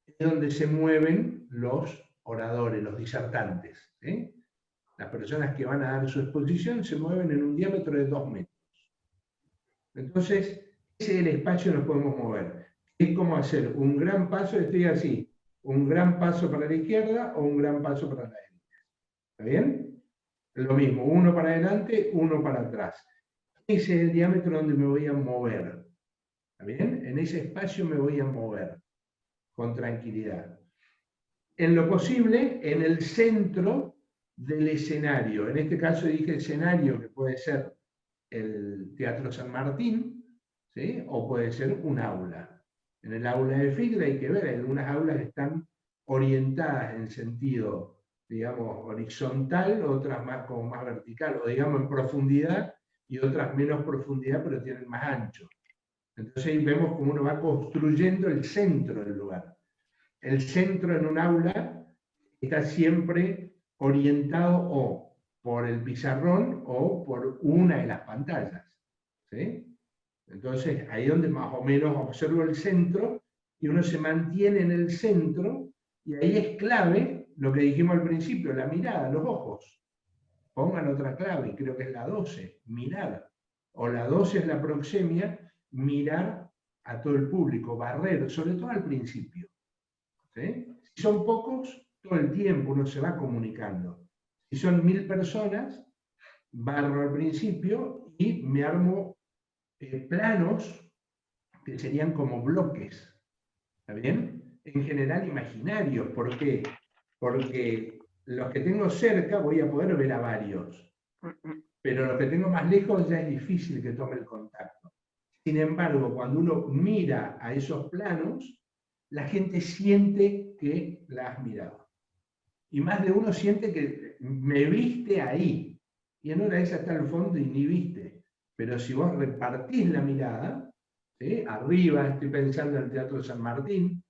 es donde se mueven los oradores, los disertantes, ¿sí? Las personas que van a dar su exposición se mueven en un diámetro de 2 metros. Entonces, ese es el espacio que nos podemos mover. Es como hacer un gran paso, estoy así, un gran paso para la izquierda o un gran paso para la derecha. ¿Está bien? Lo mismo, uno para adelante, uno para atrás. Ese es el diámetro donde me voy a mover. ¿Está bien? En ese espacio me voy a mover con tranquilidad. En lo posible, en el centro del escenario. En este caso dije escenario, que puede ser el Teatro San Martín, ¿sí? O puede ser un aula. En el aula de FICRE hay que ver, algunas aulas están orientadas en sentido, digamos, horizontal, otras más como más vertical, o digamos en profundidad, y otras menos profundidad, pero tienen más ancho. Entonces ahí vemos cómo uno va construyendo el centro del lugar. El centro en un aula está siempre orientado o por el pizarrón o por una de las pantallas, ¿sí? Entonces, ahí es donde más o menos observo el centro y uno se mantiene en el centro y ahí es clave lo que dijimos al principio, la mirada, los ojos. Pongan otra clave, creo que es la 12, mirar. O la 12 es la proxemia, mirar a todo el público, barrer, sobre todo al principio, ¿sí? Si son pocos, todo el tiempo uno se va comunicando. Si son 1000 personas, barro al principio y me armo planos que serían como bloques, ¿está bien? En general imaginarios. ¿Por qué? Porque los que tengo cerca voy a poder ver a varios, pero los que tengo más lejos ya es difícil que tome el contacto. Sin embargo, cuando uno mira a esos planos, la gente siente que la has mirado. Y más de uno siente que me viste ahí. Y en una de esas está al fondo y ni viste. Pero si vos repartís la mirada, ¿sí? Arriba estoy pensando en el Teatro San Martín,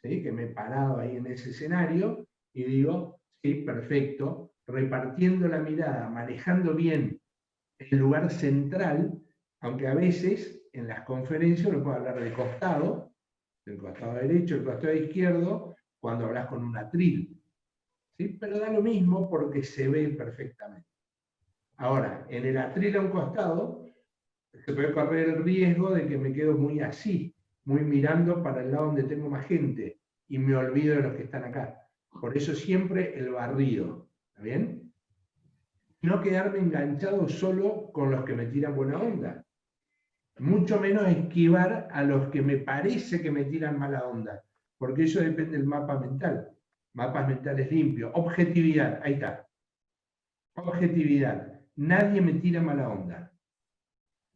¿sí? Que me he parado ahí en ese escenario y digo, sí, perfecto, repartiendo la mirada, manejando bien el lugar central, aunque a veces en las conferencias uno puede hablar de costado, del costado derecho, el costado izquierdo, cuando hablas con un atril, ¿sí? Pero da lo mismo porque se ve perfectamente. Ahora, en el atril a un costado, se puede correr el riesgo de que me quedo muy así, muy mirando para el lado donde tengo más gente, y me olvido de los que están acá. Por eso siempre el barrido, ¿está bien? No quedarme enganchado solo con los que me tiran buena onda. Mucho menos esquivar a los que me parece que me tiran mala onda, porque eso depende del mapa mental. Mapas mentales limpios. Objetividad, ahí está. Objetividad. Nadie me tira mala onda.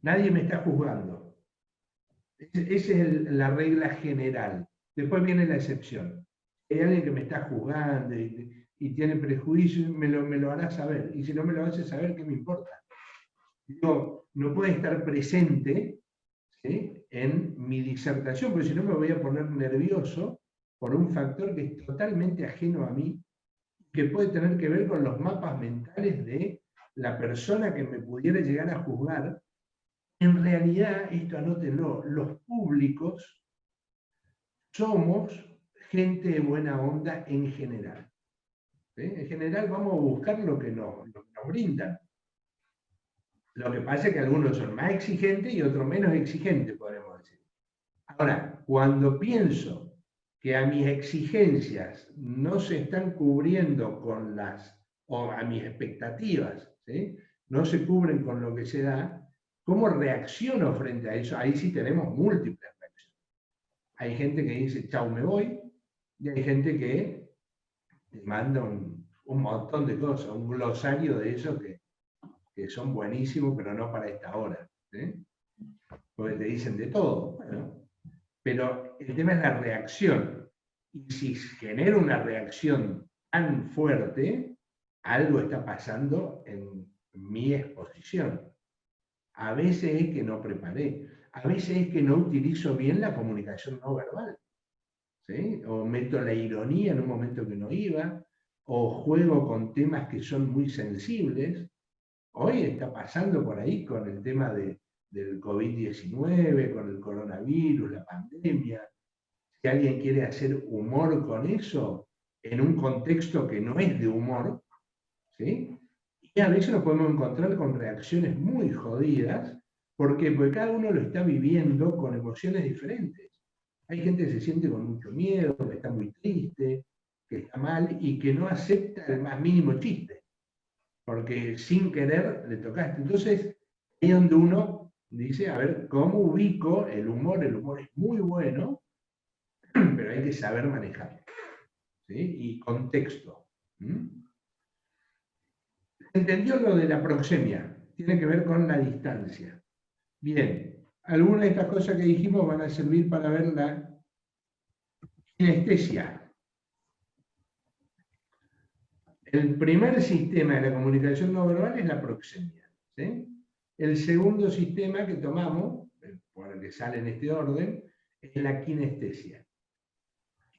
Nadie me está juzgando. Esa es la regla general. Después viene la excepción. Hay alguien que me está juzgando y tiene prejuicios, me lo hará saber. Y si no me lo hace saber, ¿qué me importa? Digo, no puede estar presente, ¿sí?, en mi disertación, porque si no me voy a poner nervioso por un factor que es totalmente ajeno a mí, que puede tener que ver con los mapas mentales de la persona que me pudiera llegar a juzgar. En realidad, esto anótenlo, los públicos somos gente de buena onda en general. ¿Sí? En general vamos a buscar lo que nos brindan. Lo que pasa es que algunos son más exigentes y otros menos exigentes, podemos decir. Ahora, cuando pienso que a mis exigencias no se están cubriendo con o a mis expectativas, ¿sí?, no se cubren con lo que se da, ¿cómo reacciono frente a eso? Ahí sí tenemos múltiples reacciones. Hay gente que dice, chau, me voy, y hay gente que te manda un montón de cosas, un glosario de eso que son buenísimos, pero no para esta hora, ¿sí? Porque te dicen de todo. Bueno, pero el tema es la reacción. Y si genera una reacción tan fuerte, algo está pasando en mi exposición. A veces es que no preparé, a veces es que no utilizo bien la comunicación no verbal, ¿sí? O meto la ironía en un momento que no iba, o juego con temas que son muy sensibles. Hoy está pasando por ahí con el tema del COVID-19, con el coronavirus, la pandemia. Si alguien quiere hacer humor con eso, en un contexto que no es de humor, ¿sí?, y a veces nos podemos encontrar con reacciones muy jodidas. ¿Por qué? Porque cada uno lo está viviendo con emociones diferentes. Hay gente que se siente con mucho miedo, que está muy triste, que está mal y que no acepta el más mínimo chiste, porque sin querer le tocaste. Entonces, ahí es donde uno dice, a ver, ¿cómo ubico el humor? El humor es muy bueno, pero hay que saber manejarlo, ¿sí? Y contexto. ¿Entendió lo de la proxemia? Tiene que ver con la distancia. Bien, algunas de estas cosas que dijimos van a servir para ver la kinestesia. El primer sistema de la comunicación no verbal es la proxemia, ¿sí? El segundo sistema que tomamos, por el que sale en este orden, es la kinestesia.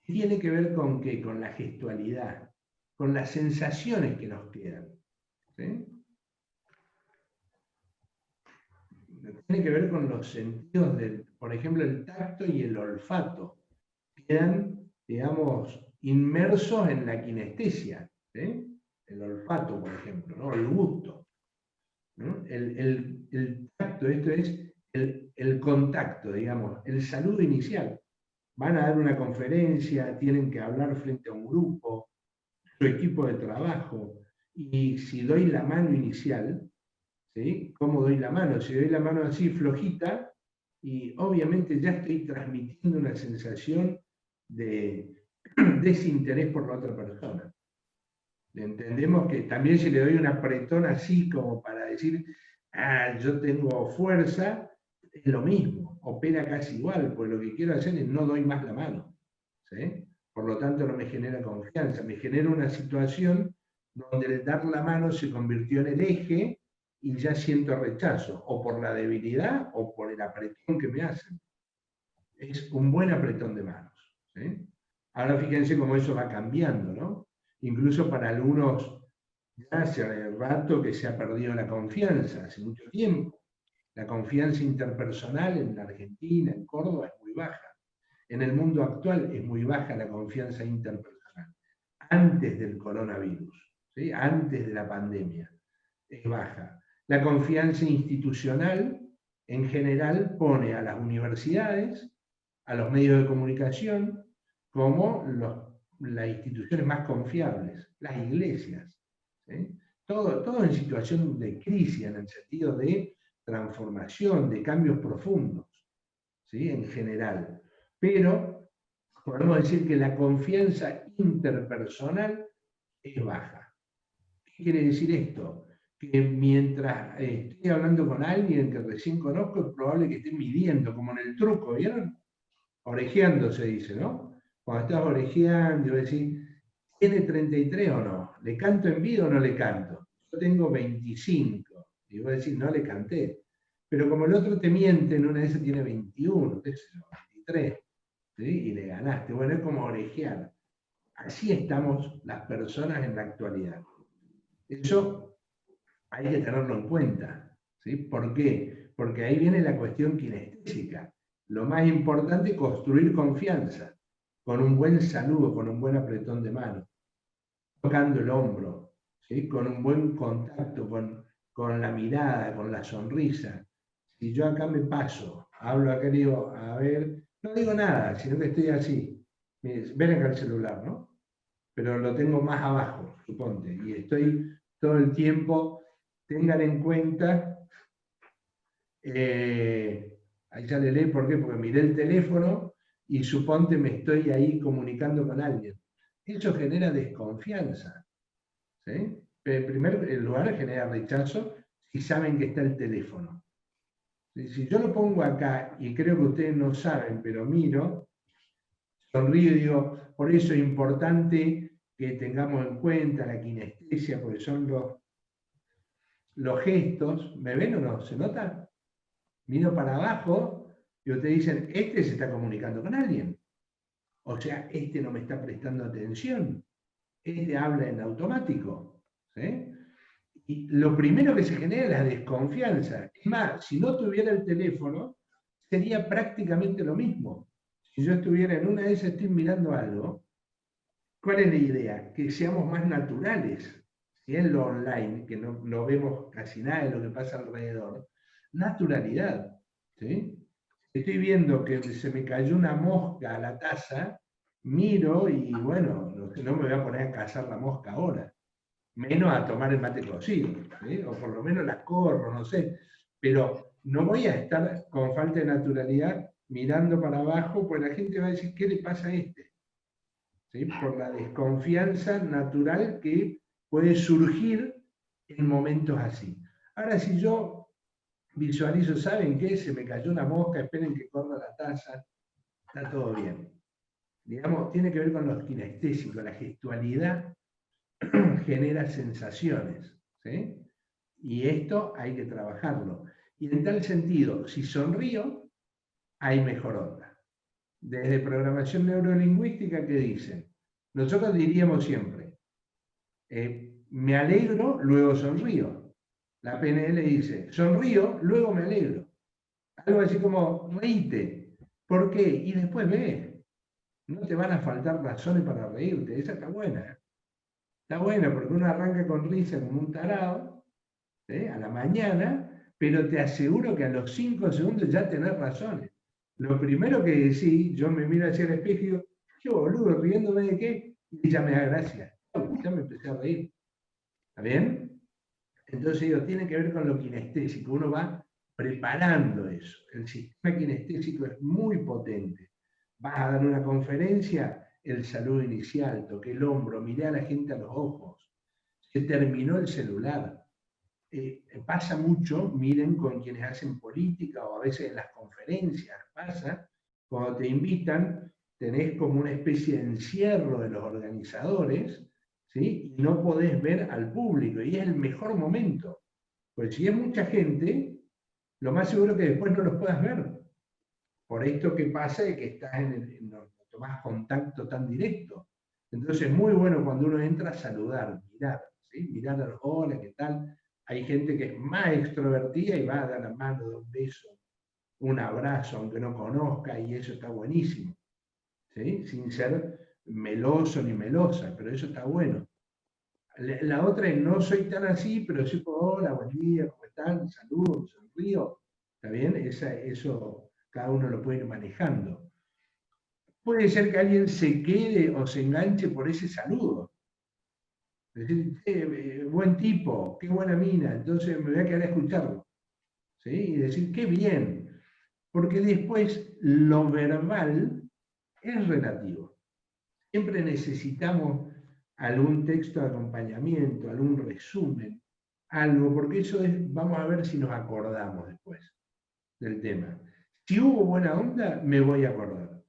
Tiene que ver con qué? Con la gestualidad, con las sensaciones que nos quedan, ¿sí? Tiene que ver con los sentidos, por ejemplo, el tacto y el olfato. Quedan, digamos, inmersos en la kinestesia, ¿sí? El olfato, por ejemplo, ¿no? El gusto, ¿no? El tacto, esto es el contacto, digamos, el saludo inicial. Van a dar una conferencia, tienen que hablar frente a un grupo, su equipo de trabajo, y si doy la mano inicial, ¿sí? ¿Cómo doy la mano? Si doy la mano así flojita, y obviamente ya estoy transmitiendo una sensación de desinterés por la otra persona. Entendemos que también si le doy un apretón así como para decir, yo tengo fuerza, es lo mismo, opera casi igual, pues lo que quiero hacer es no doy más la mano, ¿sí? Por lo tanto no me genera confianza, me genera una situación donde el dar la mano se convirtió en el eje y ya siento rechazo, o por la debilidad o por el apretón que me hacen. Es un buen apretón de manos, ¿sí? Ahora fíjense cómo eso va cambiando, ¿no? Incluso para algunos, ya hace rato que se ha perdido la confianza, hace mucho tiempo. La confianza interpersonal en la Argentina, en Córdoba, es muy baja. En el mundo actual es muy baja la confianza interpersonal. Antes del coronavirus, ¿sí? Antes de la pandemia, es baja. La confianza institucional, en general, pone a las universidades, a los medios de comunicación, como las instituciones más confiables, las iglesias. ¿Sí? Todo en situación de crisis, en el sentido de transformación, de cambios profundos, ¿sí? En general. Pero podemos decir que la confianza interpersonal es baja. ¿Qué quiere decir esto? Que mientras estoy hablando con alguien que recién conozco, es probable que esté midiendo, como en el truco, ¿vieron? Orejeando se dice, ¿no? Cuando estás orejeando, decís, ¿tiene 33 o no? ¿Le canto en vida o no le canto? Yo tengo 25. Y vos decís, no le canté. Pero como el otro te miente, en una de esas tiene 21, 23, ¿sí? Y le ganaste. Bueno, es como orejear. Así estamos las personas en la actualidad. Eso hay que tenerlo en cuenta, ¿sí? ¿Por qué? Porque ahí viene la cuestión kinestésica. Lo más importante es construir confianza, con un buen saludo, con un buen apretón de mano, tocando el hombro, ¿sí? Con un buen contacto, con la mirada, con la sonrisa. Si yo acá me paso, hablo acá y digo, a ver, no digo nada, sino que estoy así. Ven acá el celular, ¿no? Pero lo tengo más abajo, suponte, y estoy todo el tiempo, tengan en cuenta, ahí ya le leí por qué, porque miré el teléfono y suponte me estoy ahí comunicando con alguien. Eso genera desconfianza, ¿sí? Pero en primer lugar genera rechazo si saben que está el teléfono. Si yo lo pongo acá, y creo que ustedes no saben, pero miro, sonrío y digo, por eso es importante que tengamos en cuenta la kinestesia, porque son los gestos. ¿Me ven o no? ¿Se nota? Miro para abajo y ustedes dicen, este se está comunicando con alguien. O sea, este no me está prestando atención. Este habla en automático. ¿Sí? Y lo primero que se genera es la desconfianza. Es más, si no tuviera el teléfono, sería prácticamente lo mismo. Si yo estuviera en una de esas, estoy mirando algo, ¿cuál es la idea? Que seamos más naturales. Si en lo online, que no vemos casi nada de lo que pasa alrededor, naturalidad. ¿Sí? Estoy viendo que se me cayó una mosca a la taza, miro y bueno, no me voy a poner a cazar la mosca ahora, menos a tomar el mate cocido, ¿sí? O por lo menos la corro, no sé, pero no voy a estar con falta de naturalidad mirando para abajo, pues la gente va a decir, ¿qué le pasa a este? ¿Sí? Por la desconfianza natural que puede surgir en momentos así. Ahora, si yo visualizo, ¿saben qué? Se me cayó una mosca, esperen que corra la taza, está todo bien. Digamos, tiene que ver con los kinestésicos, la gestualidad genera sensaciones, ¿sí? Y esto hay que trabajarlo. Y en tal sentido, si sonrío, hay mejor onda. Desde programación neurolingüística, ¿qué dicen? Nosotros diríamos siempre, me alegro, luego sonrío. La PNL dice, sonrío, luego me alegro. Algo así como, reíte. ¿Por qué? Y después ve. No te van a faltar razones para reírte. Esa está buena. Está buena porque uno arranca con risa como un tarado, a la mañana, pero te aseguro que a los 5 segundos ya tenés razones. Lo primero que decís, yo me miro hacia el espejo y digo, qué boludo, riéndome de qué, y ya me da gracia. Ya me empecé a reír. ¿Está bien? Entonces digo, tiene que ver con lo kinestésico, uno va preparando eso. El sistema kinestésico es muy potente. Vas a dar una conferencia, el saludo inicial, toqué el hombro, miré a la gente a los ojos, se terminó el celular. Pasa mucho, miren con quienes hacen política o a veces en las conferencias, pasa, cuando te invitan, tenés como una especie de encierro de los organizadores, ¿sí? Y no podés ver al público, y es el mejor momento. Pues si es mucha gente, lo más seguro que después no los puedas ver. Por esto que pasa es que estás no tomás contacto tan directo. Entonces es muy bueno cuando uno entra a saludar, mirar, ¿sí? Mirar a los hola, ¿qué tal? Hay gente que es más extrovertida y va a dar la mano, dar un beso, un abrazo, aunque no conozca, y eso está buenísimo, ¿sí? Sin ser meloso ni melosa, pero eso está bueno. La otra es, no soy tan así, pero sí, hola, buen día, ¿cómo están? Saludo, sonrío, ¿está bien? Eso cada uno lo puede ir manejando. Puede ser que alguien se quede o se enganche por ese saludo. Es decir, buen tipo, qué buena mina, entonces me voy a quedar a escucharlo. ¿Sí? Y decir, qué bien. Porque después lo verbal es relativo. Siempre necesitamos algún texto de acompañamiento, algún resumen, algo, porque eso es, vamos a ver si nos acordamos después del tema. Si hubo buena onda, me voy a acordar.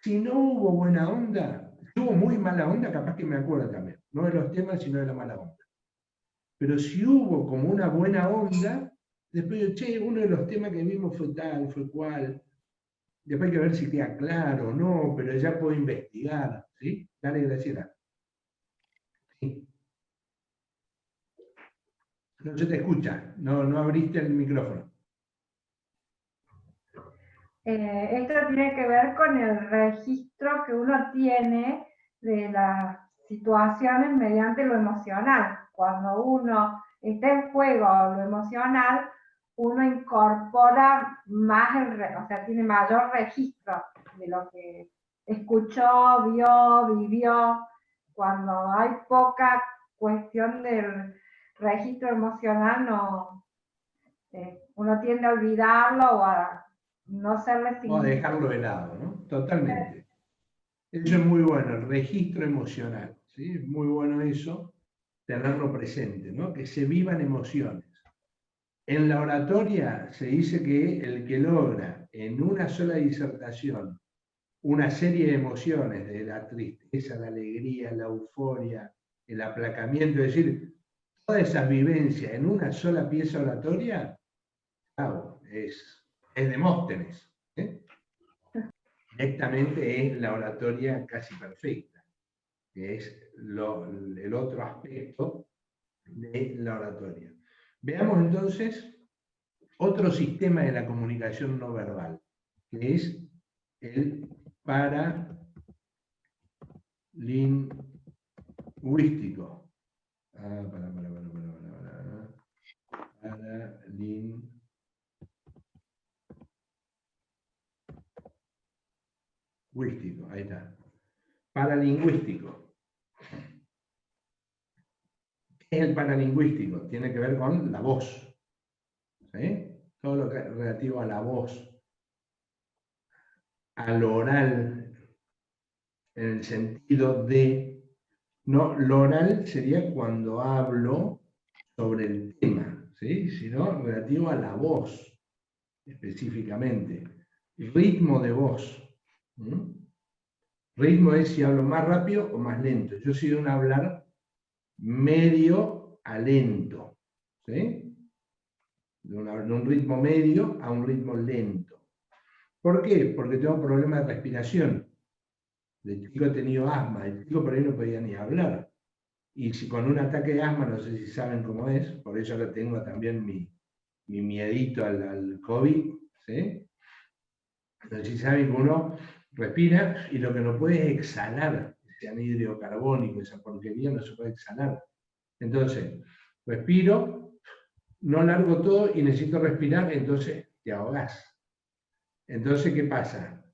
Si no hubo buena onda, si hubo muy mala onda, capaz que me acuerdo también. No de los temas, sino de la mala onda. Pero si hubo como una buena onda, después yo, che, uno de los temas que vimos fue tal, fue cual. Después hay que ver si queda claro o no, pero ya puedo investigar. ¿Sí? Dale, Graciela. Sí. No se te escucha, no abriste el micrófono. Esto tiene que ver con el registro que uno tiene de las situaciones mediante lo emocional. Cuando uno está en juego lo emocional, uno incorpora más, o sea, tiene mayor registro de lo que escuchó, vio, vivió. Cuando hay poca cuestión del registro emocional, no, uno tiende a olvidarlo o a no serle O significativo. dejarlo de lado, ¿no? Totalmente. Eso es muy bueno, el registro emocional. ¿Sí? Es muy bueno eso, tenerlo presente, ¿no? Que se vivan emociones. En la oratoria se dice que el que logra en una sola disertación una serie de emociones, de la tristeza, la alegría, la euforia, el aplacamiento, es decir, todas esas vivencias en una sola pieza oratoria, claro, es Demóstenes. ¿Eh? Directamente es la oratoria casi perfecta, que es el otro aspecto de la oratoria. Veamos entonces otro sistema de la comunicación no verbal, que es el paralingüístico. Paralingüístico, ahí está. Paralingüístico. ¿Qué es el paralingüístico? Tiene que ver con la voz. ¿Sí? Todo lo que es relativo a la voz, al oral, en el sentido de, no, lo oral sería cuando hablo sobre el tema, ¿sí? Sino relativo a la voz, específicamente. Ritmo de voz. ¿Mm? Ritmo es si hablo más rápido o más lento. Yo soy de un hablar medio a lento, ¿sí? De un ritmo medio a un ritmo lento. ¿Por qué? Porque tengo problemas de respiración. De chico he tenido asma, el chico por ahí no podía ni hablar. Y si con un ataque de asma, no sé si saben cómo es, por eso ahora tengo también mi miedito al COVID, ¿sí? No sé si saben que uno respira y lo que no puede es exhalar, ese anhídrido carbónico, esa porquería no se puede exhalar. Entonces, respiro, no largo todo y necesito respirar, entonces te ahogás. Entonces, ¿qué pasa?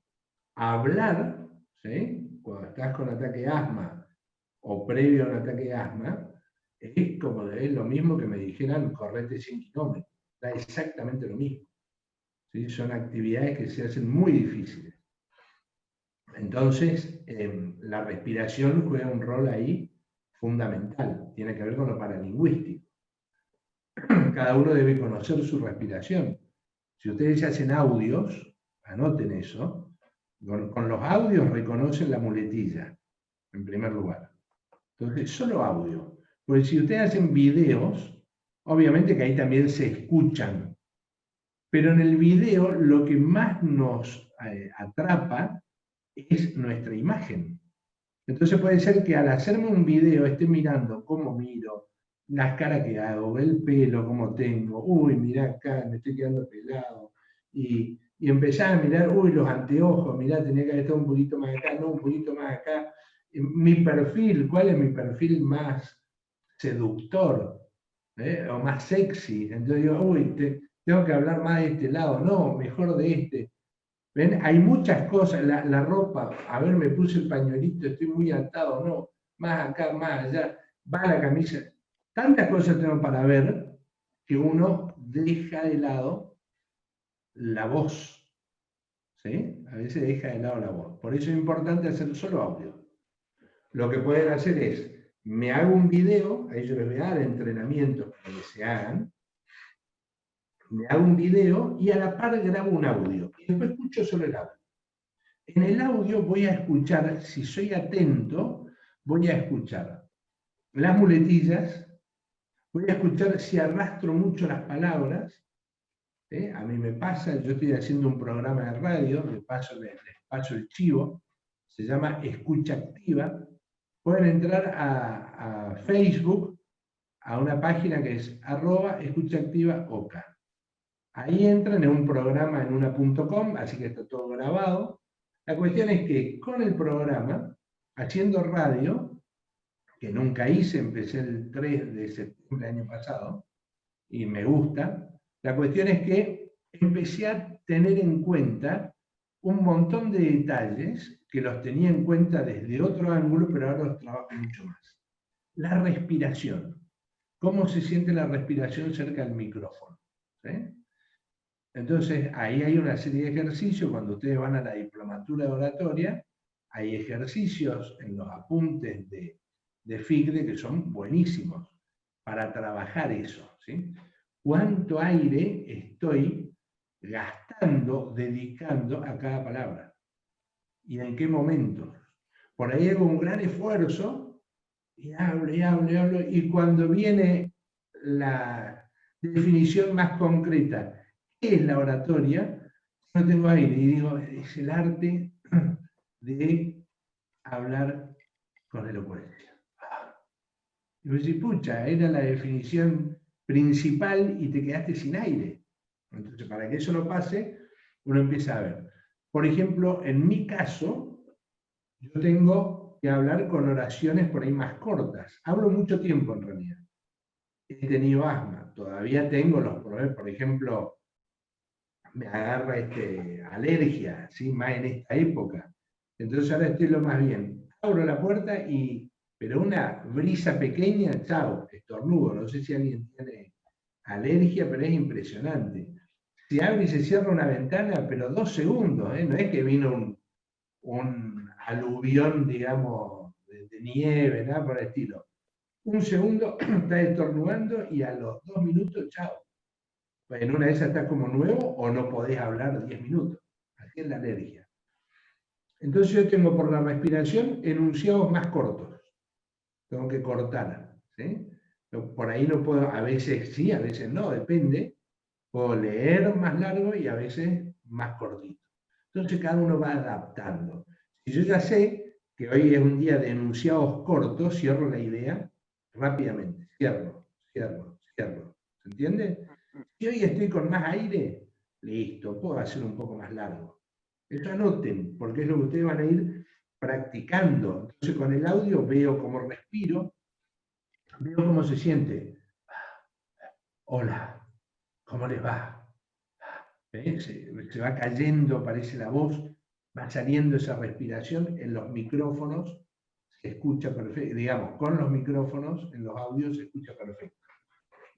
Hablar, ¿sí? Cuando estás con ataque de asma o previo a un ataque de asma, es lo mismo que me dijeran correte 100 kilómetros. Da exactamente lo mismo. ¿Sí? Son actividades que se hacen muy difíciles. Entonces, la respiración juega un rol ahí fundamental. Tiene que ver con lo paralingüístico. Cada uno debe conocer su respiración. Si ustedes hacen audios, anoten eso. Con los audios reconocen la muletilla, en primer lugar. Entonces, solo audio. Pues si ustedes hacen videos, obviamente que ahí también se escuchan. Pero en el video lo que más nos atrapa es nuestra imagen. Entonces puede ser que al hacerme un video esté mirando cómo miro, las caras que hago, el pelo, cómo tengo, uy, mirá acá, me estoy quedando pelado. Y empezar a mirar, uy, los anteojos, mirá, tenía que haber estado un poquito más acá, no, un poquito más acá. Mi perfil, ¿cuál es mi perfil más seductor? O más sexy. Entonces digo, uy, tengo que hablar más de este lado, no, mejor de este. ¿Ven? Hay muchas cosas, la ropa, a ver, me puse el pañuelito, estoy muy atado, no, más acá, más allá, va la camisa. Tantas cosas tengo para ver que uno deja de lado la voz, ¿sí? A veces deja de lado la voz. Por eso es importante hacer solo audio. Lo que pueden hacer es, me hago un video, ahí yo les voy a dar entrenamientos para que se hagan, me hago un video y a la par grabo un audio. Y después escucho solo el audio. En el audio voy a escuchar, si soy atento, voy a escuchar las muletillas, voy a escuchar si arrastro mucho las palabras. A mí me pasa, yo estoy haciendo un programa de radio, les paso el chivo, se llama Escucha Activa. Pueden entrar a Facebook, a una página que es @escuchaactivaoca. Ahí entran en un programa en una.com, así que está todo grabado. La cuestión es que con el programa, haciendo radio, que nunca hice, empecé el 3 de septiembre del año pasado, y me gusta, la cuestión es que empecé a tener en cuenta un montón de detalles que los tenía en cuenta desde otro ángulo, pero ahora los trabajo mucho más. La respiración. ¿Cómo se siente la respiración cerca del micrófono? ¿Sí? Entonces, ahí hay una serie de ejercicios, cuando ustedes van a la diplomatura de oratoria, hay ejercicios en los apuntes de FICDE que son buenísimos para trabajar eso, ¿sí? ¿Cuánto aire estoy gastando, dedicando a cada palabra? ¿Y en qué momento? Por ahí hago un gran esfuerzo y hablo, y hablo, y hablo, y cuando viene la definición más concreta, ¿qué es la oratoria? No tengo aire y digo, es el arte de hablar con elocuencia. Y me dice, pucha, era la definición principal y te quedaste sin aire. Entonces, para que eso no pase, uno empieza a ver. Por ejemplo, en mi caso, yo tengo que hablar con oraciones por ahí más cortas. Hablo mucho tiempo en realidad. He tenido asma, todavía tengo los problemas, por ejemplo, me agarra alergia, ¿sí? Más en esta época. Entonces ahora estoy lo más bien. Abro la puerta pero una brisa pequeña, chao, estornudo. No sé si alguien tiene alergia, pero es impresionante. Se abre y se cierra una ventana, pero 2 segundos, ¿eh? No es que vino un aluvión, digamos, de nieve, nada por el estilo. 1 segundo, está estornudando y a los 2 minutos, chao. En una de esas estás como nuevo o no podés hablar 10 minutos. Así es la alergia. Entonces yo tengo por la respiración enunciados más cortos. Tengo que cortar. ¿Sí? Por ahí no puedo, a veces sí, a veces no, depende. Puedo leer más largo y a veces más cortito. Entonces cada uno va adaptando. Si yo ya sé que hoy es un día de enunciados cortos, cierro la idea rápidamente. Cierro. ¿Se entiende? Si hoy estoy con más aire, listo, puedo hacer un poco más largo. Eso anoten, porque es lo que ustedes van a ir practicando. Entonces con el audio veo cómo respiro, veo cómo se siente. Hola, ¿cómo les va? Se va cayendo, parece la voz, va saliendo esa respiración en los micrófonos, se escucha perfecto, digamos, con los micrófonos, en los audios se escucha perfecto.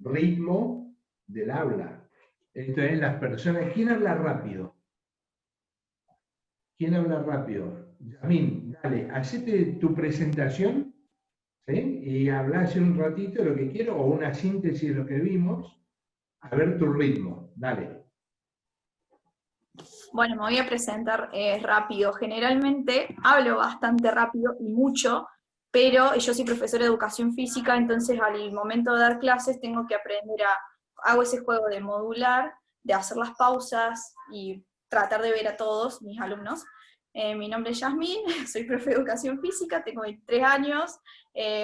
Ritmo del habla. Esto es las personas. ¿Quién habla rápido? ¿Quién habla rápido? Yasmín, dale, hacete tu presentación, ¿sí? Y habla hace un ratito de lo que quiero, o una síntesis de lo que vimos, a ver tu ritmo, dale. Bueno, me voy a presentar rápido. Generalmente hablo bastante rápido y mucho, pero yo soy profesora de educación física, entonces al momento de dar clases tengo que aprender hago ese juego de modular, de hacer las pausas y tratar de ver a todos mis alumnos. Mi nombre es Yasmín, soy profe de educación física, tengo 23 años.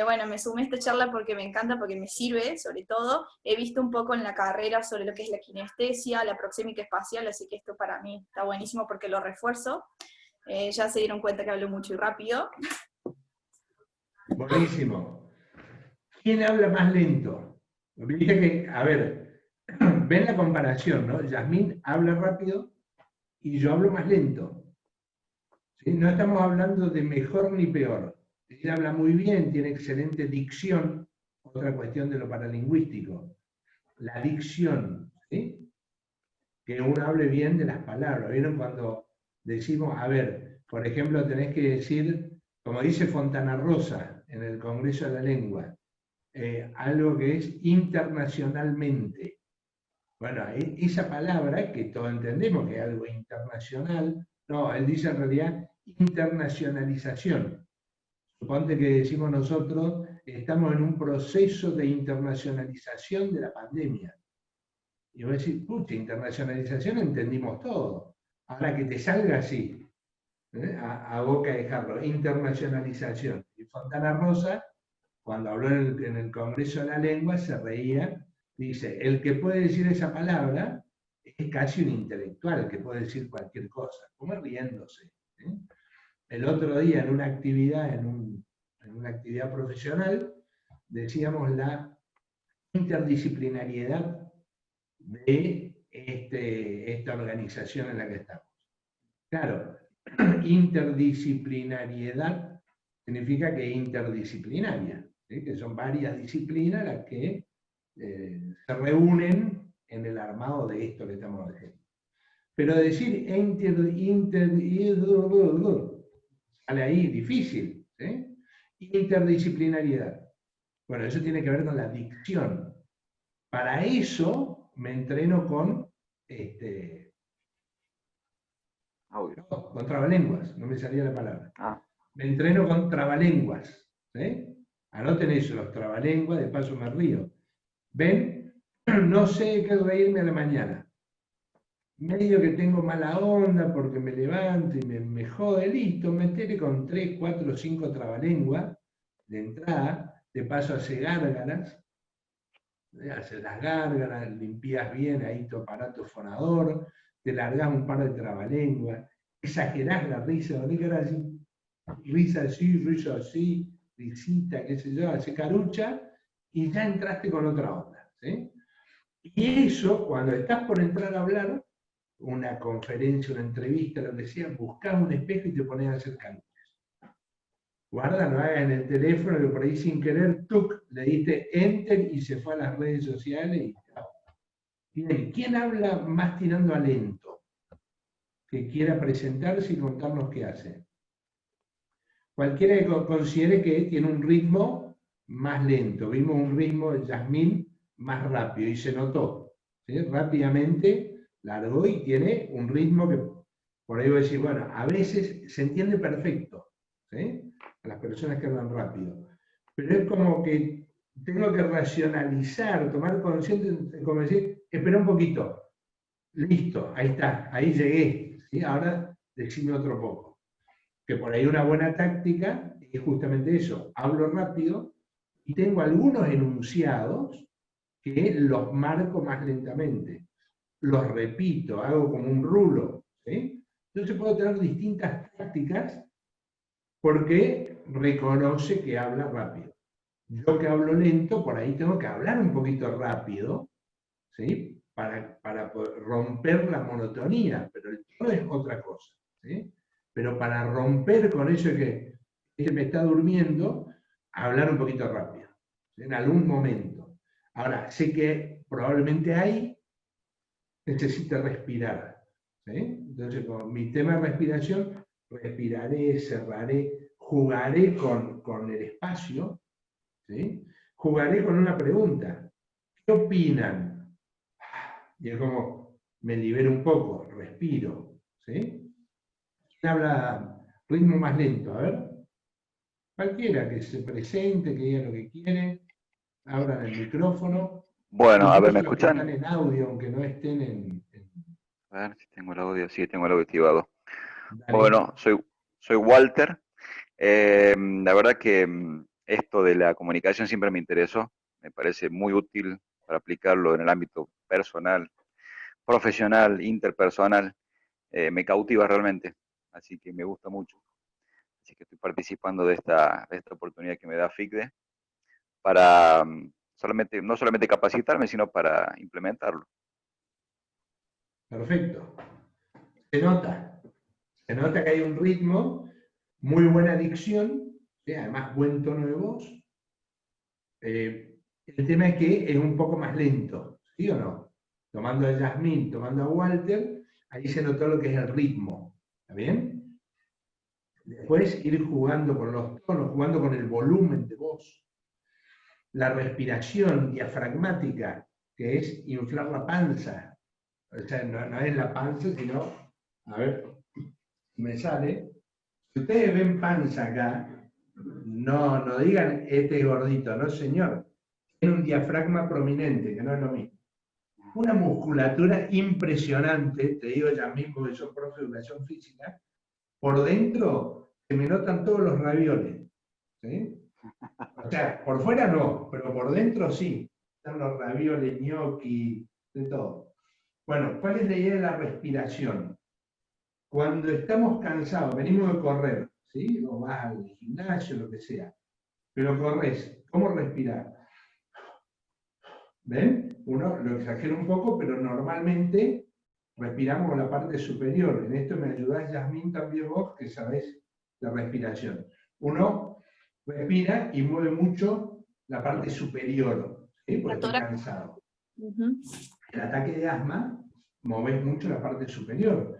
Bueno, me sumé a esta charla porque me encanta, porque me sirve, sobre todo. He visto un poco en la carrera sobre lo que es la kinestesia, la proxémica espacial, así que esto para mí está buenísimo porque lo refuerzo. Ya se dieron cuenta que hablo mucho y rápido. Buenísimo. ¿Quién habla más lento? Viste que, a ver, ven la comparación, ¿no? Yasmín habla rápido y yo hablo más lento. ¿Sí? No estamos hablando de mejor ni peor. Ella habla muy bien, tiene excelente dicción, otra cuestión de lo paralingüístico. La dicción, ¿sí? Que uno hable bien de las palabras. ¿Vieron cuando decimos, a ver, por ejemplo, tenés que decir, como dice Fontana Rosa en el Congreso de la Lengua, algo que es internacionalmente. Bueno, esa palabra que todos entendemos que es algo internacional, no, él dice en realidad internacionalización. Suponte que decimos nosotros, estamos en un proceso de internacionalización de la pandemia. Y vos decís, pucha, internacionalización entendimos todo. Ahora que te salga así, a boca de jarro, internacionalización. Y Fontana Rosa, cuando habló en el Congreso de la Lengua, se reía, dice, el que puede decir esa palabra es casi un intelectual, que puede decir cualquier cosa, como riéndose. El otro día en una actividad, en una actividad profesional, decíamos la interdisciplinariedad de esta organización en la que estamos. Claro, interdisciplinariedad significa que es interdisciplinaria, ¿sí? Que son varias disciplinas las que se reúnen en el armado de esto que estamos haciendo. Pero decir sale ahí difícil, ¿sí? Interdisciplinariedad. Bueno, eso tiene que ver con la dicción. Para eso me entreno con con trabalenguas, no me salía la palabra. Me entreno con trabalenguas. ¿Sí? Anoten eso, los trabalenguas, de paso me río. ¿Ven? No sé qué reírme a la mañana. Medio que tengo mala onda porque me levanto y me jode, listo, metele con 3, 4, 5 trabalenguas de entrada, de paso hace gárgaras, haces las gárgaras, limpias bien ahí tu aparato fonador, te largás un par de trabalenguas, exagerás la risa, ¿no? Que era así, risa así, risita, qué sé yo, hace carucha, y ya entraste con otra onda, ¿sí? Y eso, cuando estás por entrar a hablar, una conferencia, una entrevista, lo que sea, buscás un espejo y te pones a hacer caruchas. Guarda, no hagas en el teléfono que por ahí sin querer, ¡tuc!, le diste enter y se fue a las redes sociales y chao. Bien, ¿quién habla más tirando a lento? Que quiera presentarse y contarnos qué hace. Cualquiera que considere que tiene un ritmo más lento. Vimos un ritmo de Yasmín más rápido y se notó. ¿Sí? Rápidamente largó y tiene un ritmo que por ahí voy a decir, bueno, a veces se entiende perfecto, ¿sí? A las personas que hablan rápido. Pero es como que tengo que racionalizar, tomar conciencia, como decir, espera un poquito. Listo, ahí está, ahí llegué. ¿Sí? Ahora decime otro poco. Que por ahí una buena táctica es justamente eso. Hablo rápido y tengo algunos enunciados que los marco más lentamente. Los repito, hago como un rulo. ¿Sí? Entonces puedo tener distintas tácticas porque reconoce que habla rápido. Yo que hablo lento, por ahí tengo que hablar un poquito rápido, ¿sí? Para poder romper la monotonía, pero el tono es otra cosa. ¿Sí? Pero para romper con eso que este me está durmiendo, a hablar un poquito rápido, en algún momento. Ahora, sé que probablemente ahí necesite respirar, ¿sí? Entonces, con mi tema de respiración, respiraré, cerraré, jugaré con el espacio, ¿sí? Jugaré con una pregunta. ¿Qué opinan? Y es como, me libero un poco, respiro, ¿sí? ¿Quién habla ritmo más lento? A ver. Cualquiera que se presente, que diga lo que quiere, abran el micrófono. Bueno, a ver, Incluso ¿me los que están escuchan? en audio, aunque no estén A ver si tengo el audio. Sí, tengo el audio activado. dale. Bueno, soy Walter. La verdad que esto de la comunicación siempre me interesó. Me parece muy útil para aplicarlo en el ámbito personal, profesional, interpersonal. Me cautiva realmente. Así que me gusta mucho. Así que estoy participando de esta oportunidad que me da FICDE para no solamente capacitarme, sino para implementarlo. Perfecto. Se nota. Se nota que hay un ritmo, muy buena dicción, ¿sí? Además buen tono de voz. El tema es que es un poco más lento, ¿sí o no? Tomando a Yasmín, tomando a Walter, ahí se notó lo que es el ritmo. ¿Está bien? Después ir jugando con los tonos, jugando con el volumen de voz. La respiración diafragmática, que es inflar la panza. O sea, no es la panza, sino, a ver, me sale. Si ustedes ven panza acá, no digan este es gordito, no señor. Tiene un diafragma prominente, que no es lo mismo. Una musculatura impresionante, te digo ya mismo que soy profe de educación física, por dentro se me notan todos los ravioles. ¿Sí? O sea, por fuera no, pero por dentro sí. Están los ravioles, gnocchi, de todo. Bueno, ¿cuál es la idea de la respiración? Cuando estamos cansados, venimos de correr, ¿sí? O vas al gimnasio, lo que sea, pero corres, ¿cómo respirar? ¿Ven? Uno lo exagera un poco, pero normalmente respiramos la parte superior. En esto me ayudás, Yasmín, también vos, que sabés de respiración. Uno respira y mueve mucho la parte superior, ¿sí? Porque estoy cansado. El ataque de asma, mueves mucho la parte superior.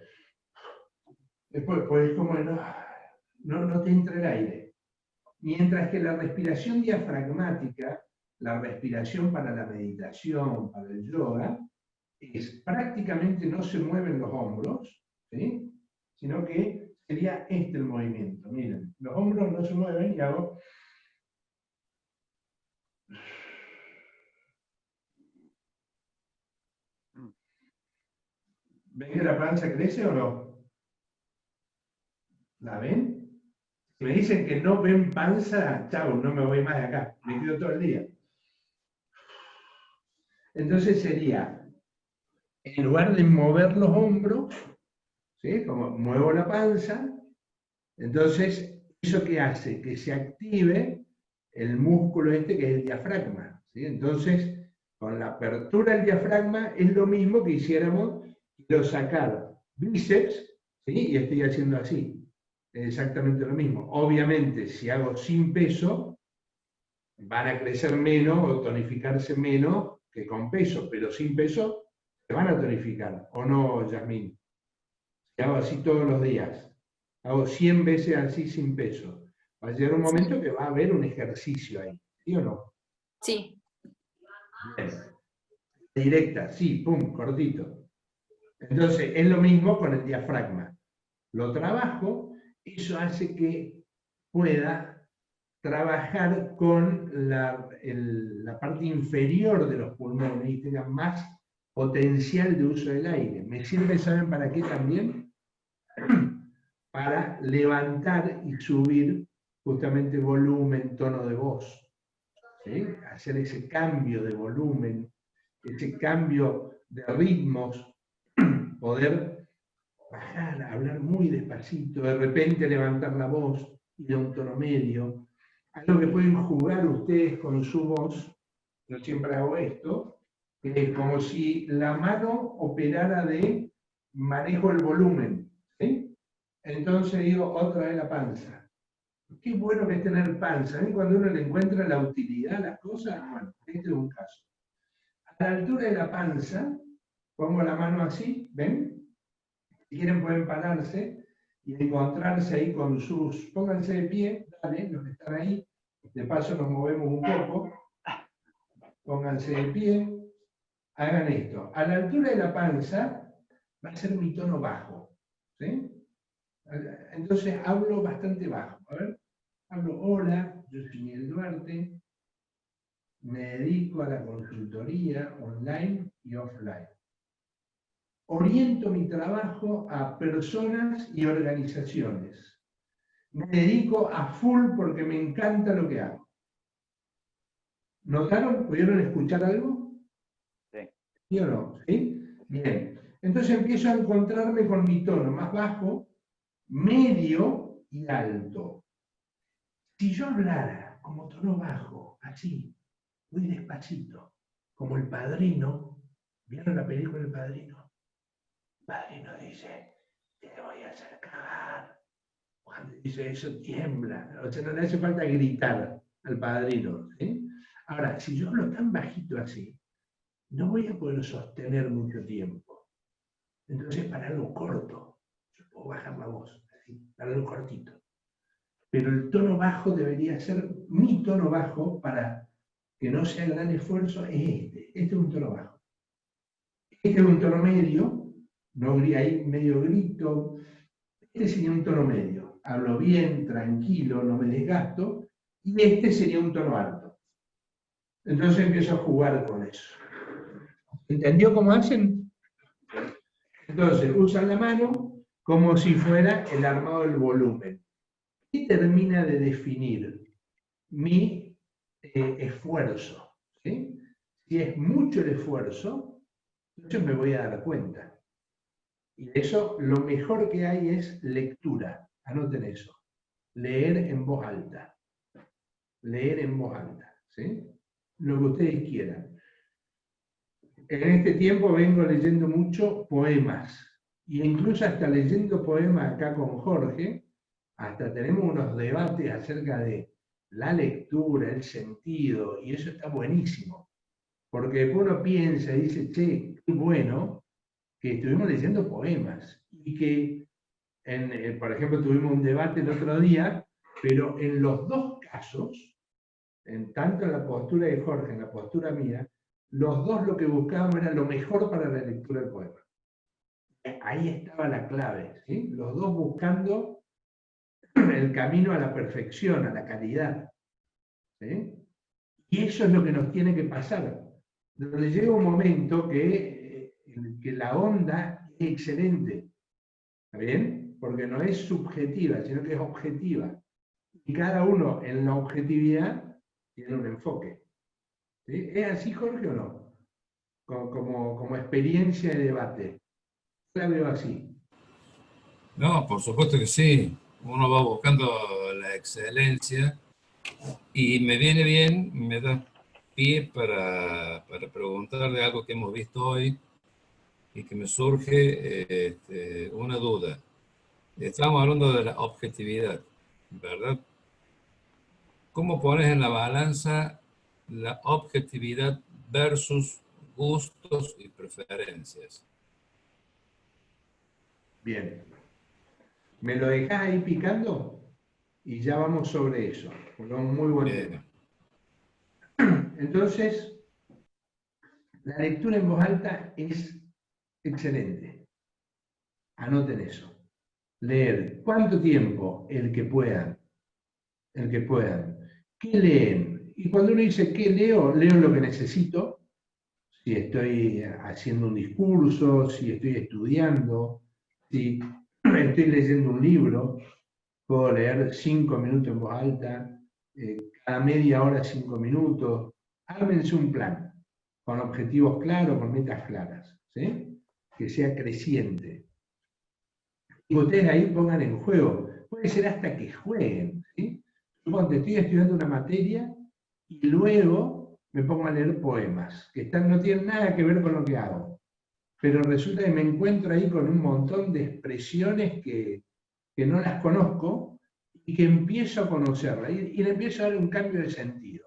Después, pues como no te entra el aire. Mientras que la respiración diafragmática, la respiración para la meditación, para el yoga, es prácticamente no se mueven los hombros, ¿sí? Sino que sería este el movimiento. Miren, los hombros no se mueven y hago... ¿Ven que la panza crece o no? ¿La ven? Si me dicen que no ven panza, chao, no me voy más de acá, me quedo todo el día. Entonces sería, en lugar de mover los hombros, ¿sí? Como muevo la panza, entonces, ¿eso qué hace? Que se active el músculo este que es el diafragma, ¿sí? Entonces, con la apertura del diafragma es lo mismo que hiciéramos, quiero sacar bíceps, ¿sí? Y estoy haciendo así. Es exactamente lo mismo. Obviamente, si hago sin peso, van a crecer menos o tonificarse menos que con peso, pero sin peso se van a tonificar, ¿o no, Yasmín? Si hago así todos los días, hago 100 veces así sin peso, va a llegar un momento que va a haber un ejercicio ahí, ¿sí o no? Sí. Bien. Directa, sí, pum, cortito. Entonces, es lo mismo con el diafragma. Lo trabajo, eso hace que pueda trabajar con la parte inferior de los pulmones y tenga más potencial de uso del aire. Me sirve, ¿saben para qué también? Para levantar y subir justamente volumen, tono de voz. ¿Sí? Hacer ese cambio de volumen, ese cambio de ritmos, poder bajar, hablar muy despacito, de repente levantar la voz y de un tono medio. Algo que pueden jugar ustedes con su voz, yo siempre hago esto, como si la mano operara de manejo el volumen, ¿sí? Entonces digo otra vez la panza, Qué bueno que es tener panza. ¿Ven? Cuando uno le encuentra la utilidad a las cosas, bueno, este es un caso. A la altura de la panza, pongo la mano así, ¿ven? Si quieren pueden pararse y encontrarse ahí con sus... Pónganse de pie, dale, los que están ahí. De paso nos movemos un poco. Pónganse de pie. Hagan esto. A la altura de la panza va a ser mi tono bajo. ¿Sí? Entonces hablo bastante bajo. A ver, hablo, hola, yo soy Miguel Duarte, me dedico a la consultoría online y offline. Oriento mi trabajo a personas y organizaciones. Me dedico a full porque me encanta lo que hago. ¿Notaron? ¿Pudieron escuchar algo? Sí. ¿Sí o no? ¿Sí? Bien. Entonces empiezo a encontrarme con mi tono más bajo, medio y alto. Si yo hablara como tono bajo, así, muy despacito, como El Padrino, ¿vieron la película El Padrino? El Padrino dice, te voy a hacer cagar. Cuando dice eso tiembla, o sea, no le hace falta gritar al Padrino, ¿sí? Ahora, si yo hablo tan bajito así, no voy a poder sostener mucho tiempo. Entonces, para algo corto, yo puedo bajar la voz, así, para algo cortito. Pero el tono bajo debería ser mi tono bajo para que no sea gran esfuerzo, es este. Este es un tono bajo. Este es un tono medio, no hay medio grito. Este sería un tono medio. Hablo bien, tranquilo, no me desgasto. Y este sería un tono alto. Entonces empiezo a jugar con eso. ¿Entendió cómo hacen? Entonces, usan la mano como si fuera el armado del volumen. Y termina de definir mi esfuerzo. ¿Sí? Si es mucho el esfuerzo, entonces me voy a dar cuenta. Y de eso lo mejor que hay es lectura. Anoten eso. Leer en voz alta. Leer en voz alta. ¿Sí? Lo que ustedes quieran. En este tiempo vengo leyendo mucho poemas. Y incluso hasta leyendo poemas acá con Jorge, hasta tenemos unos debates acerca de la lectura, el sentido, y eso está buenísimo. Porque después uno piensa y dice, che, qué bueno que estuvimos leyendo poemas. Y que, por ejemplo, tuvimos un debate el otro día, pero en los dos casos, tanto en la postura de Jorge, en la postura mía, los dos lo que buscábamos era lo mejor para la lectura del poema. Ahí estaba la clave, ¿sí? Los dos buscando el camino a la perfección, a la calidad. ¿Sí? Y eso es lo que nos tiene que pasar. Donde llega un momento que la onda es excelente. ¿Está bien? Porque no es subjetiva, sino que es objetiva. Y cada uno en la objetividad tiene un enfoque. ¿Sí? ¿Es así, Jorge, o no? Como experiencia de debate. Yo la veo así. No, por supuesto que sí. Uno va buscando la excelencia y me viene bien, me da pie para preguntarle algo que hemos visto hoy y que me surge una duda. Estamos hablando de la objetividad, ¿verdad? ¿Cómo pones en la balanza la objetividad versus gustos y preferencias? Bien. ¿Me lo dejás ahí picando? Y ya vamos sobre eso. Porque es un muy buen tema. Entonces, la lectura en voz alta es excelente. Anoten eso. Leer. ¿Cuánto tiempo? El que puedan. El que puedan. ¿Qué leen? Y cuando uno dice ¿qué leo? Leo lo que necesito. Si estoy haciendo un discurso, si estoy estudiando, si estoy leyendo un libro, puedo leer 5 minutos en voz alta, cada media hora 5 minutos. Ármense un plan, con objetivos claros, con metas claras, ¿sí? Que sea creciente. Y ustedes ahí pongan en juego. Puede ser hasta que jueguen, ¿sí? Suponte, estoy estudiando una materia y luego me pongo a leer poemas, que no tienen nada que ver con lo que hago. Pero resulta que me encuentro ahí con un montón de expresiones que no las conozco y y que empiezo a conocerla y le empiezo a dar un cambio de sentido.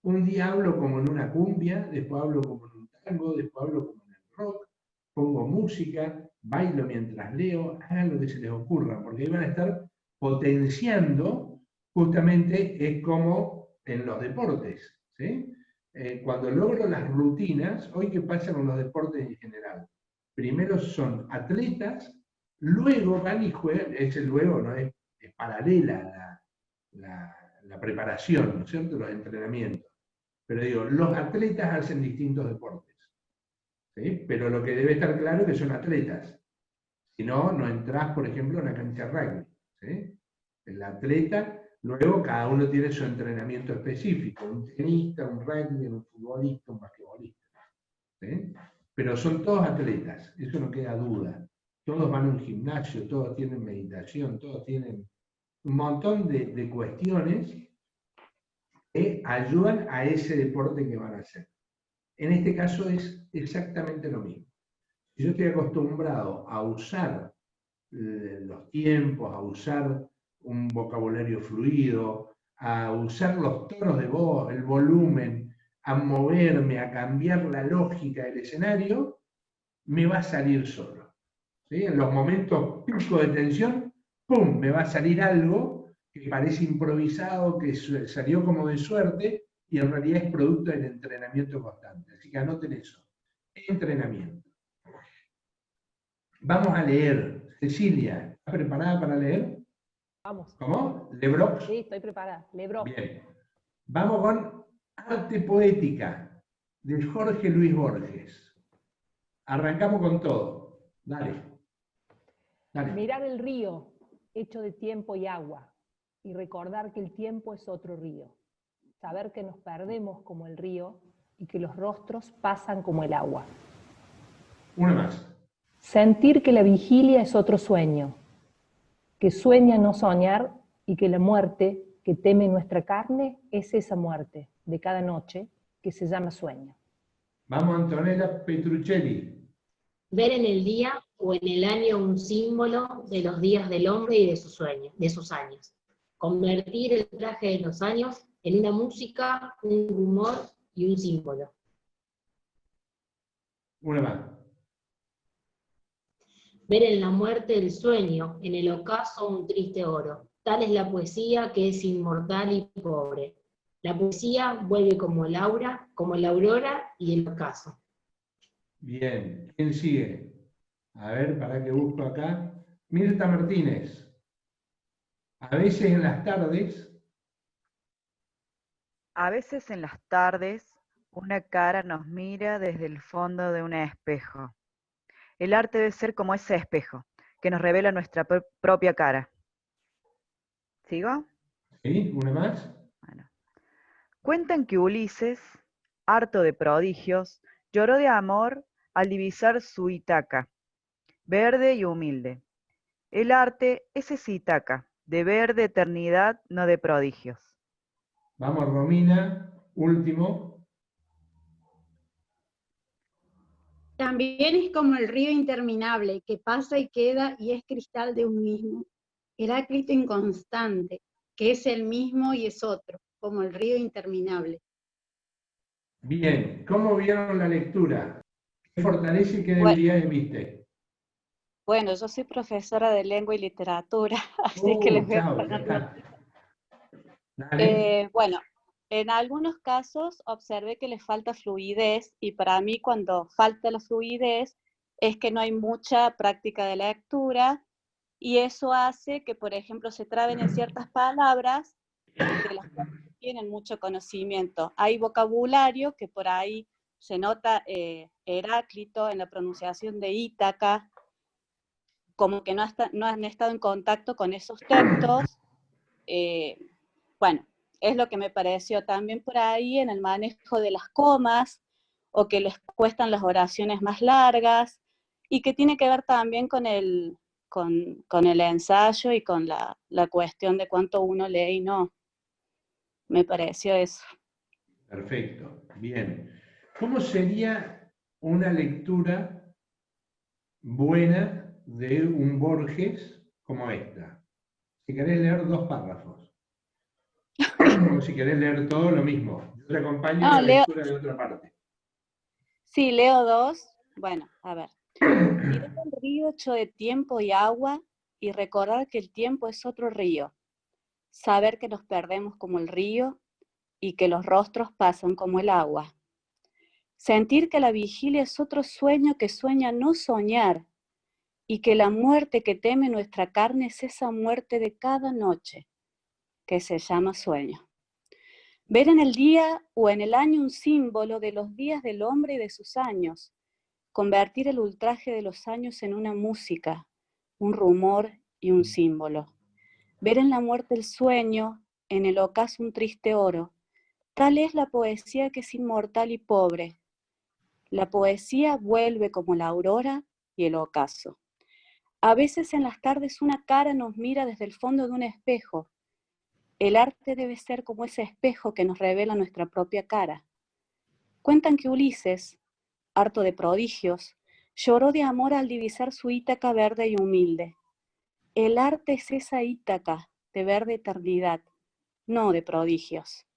Un día hablo como en una cumbia, después hablo como en un tango, después hablo como en el rock, pongo música, bailo mientras leo, hagan lo que se les ocurra, porque ahí van a estar potenciando, justamente es como en los deportes, ¿sí? Cuando logro las rutinas, hoy qué pasa con los deportes en general, primero son atletas, luego van y juegan, ese luego no es paralela la preparación, ¿no es cierto?, los entrenamientos. Pero digo, los atletas hacen distintos deportes, ¿sí? Pero lo que debe estar claro es que son atletas. Si no, no entras, por ejemplo, a una cancha de rugby, ¿sí? El atleta, luego cada uno tiene su entrenamiento específico, un tenista, un rugby, un futbolista, un basquetbolista, ¿sí? Pero son todos atletas, eso no queda duda. Todos van a un gimnasio, todos tienen meditación, todos tienen un montón de cuestiones que ayudan a ese deporte que van a hacer. En este caso es exactamente lo mismo. Si yo estoy acostumbrado a usar los tiempos, a usar un vocabulario fluido, a usar los tonos de voz, el volumen, a moverme, a cambiar la lógica del escenario, me va a salir solo. ¿Sí? En los momentos pico de tensión, ¡pum!, me va a salir algo que parece improvisado, que salió como de suerte, y en realidad es producto del entrenamiento constante. Así que anoten eso. Entrenamiento. Vamos a leer. Cecilia, ¿estás preparada para leer? Vamos. ¿Cómo? ¿Lebrox? Sí, estoy preparada. Lebrox. Bien. Vamos con Arte Poética, de Jorge Luis Borges. Arrancamos con todo. Dale. Dale. Mirar el río, hecho de tiempo y agua, y recordar que el tiempo es otro río. Saber que nos perdemos como el río y que los rostros pasan como el agua. Una más. Sentir que la vigilia es otro sueño, que sueña no soñar y que la muerte que teme nuestra carne es esa muerte de cada noche que se llama sueño. Vamos, Antonella Petruccelli. Ver en el día o en el año un símbolo de los días del hombre y de sus años. Convertir el traje de los años en una música, un rumor y un símbolo. Una más. Ver en la muerte el sueño, en el ocaso un triste oro. Tal es la poesía que es inmortal y pobre. La poesía vuelve como la aurora y el ocaso. Bien. ¿Quién sigue? A ver, para que busco acá. Mirta Martínez. A veces en las tardes. A veces en las tardes, una cara nos mira desde el fondo de un espejo. El arte debe ser como ese espejo, que nos revela nuestra propia cara. ¿Sigo? ¿Sí? ¿Una más? Bueno. Cuentan que Ulises, harto de prodigios, lloró de amor al divisar su Ítaca, verde y humilde. El arte es ese Ítaca, de verde eternidad, no de prodigios. Vamos, Romina. Último. También es como el río interminable, que pasa y queda y es cristal de un mismo. Heráclito inconstante, que es el mismo y es otro, como el río interminable. Bien. ¿Cómo vieron la lectura? ¿Qué fortaleza y qué debilidades viste? Bueno, yo soy profesora de lengua y literatura, así que les voy a Chao, ya poner está. Dale. bueno, en algunos casos observé que les falta fluidez y para mí cuando falta la fluidez es que no hay mucha práctica de lectura y eso hace que, por ejemplo, se traben en ciertas palabras de las cuales tienen mucho conocimiento. Hay vocabulario que por ahí se nota Heráclito en la pronunciación de Ítaca, como que no han estado en contacto con esos textos. Bueno, es lo que me pareció también por ahí en el manejo de las comas, o que les cuestan las oraciones más largas, y que tiene que ver también con el ensayo y con la cuestión de cuánto uno lee y no. Me pareció eso. Perfecto. Bien. ¿Cómo sería una lectura buena de un Borges como esta? Si querés leer 2 párrafos. O si querés leer todo, lo mismo. Yo te acompaño en la lectura de otra parte. Sí, leo 2. Bueno, a ver. Mirar el río hecho de tiempo y agua y recordar que el tiempo es otro río. Saber que nos perdemos como el río y que los rostros pasan como el agua. Sentir que la vigilia es otro sueño que sueña no soñar y que la muerte que teme nuestra carne es esa muerte de cada noche que se llama sueño. Ver en el día o en el año un símbolo de los días del hombre y de sus años. Convertir el ultraje de los años en una música, un rumor y un símbolo. Ver en la muerte el sueño, en el ocaso un triste oro. Tal es la poesía que es inmortal y pobre. La poesía vuelve como la aurora y el ocaso. A veces en las tardes una cara nos mira desde el fondo de un espejo. El arte debe ser como ese espejo que nos revela nuestra propia cara. Cuentan que Ulises, harto de prodigios, lloró de amor al divisar su Ítaca verde y humilde. El arte es esa Ítaca de verde eternidad, no de prodigios.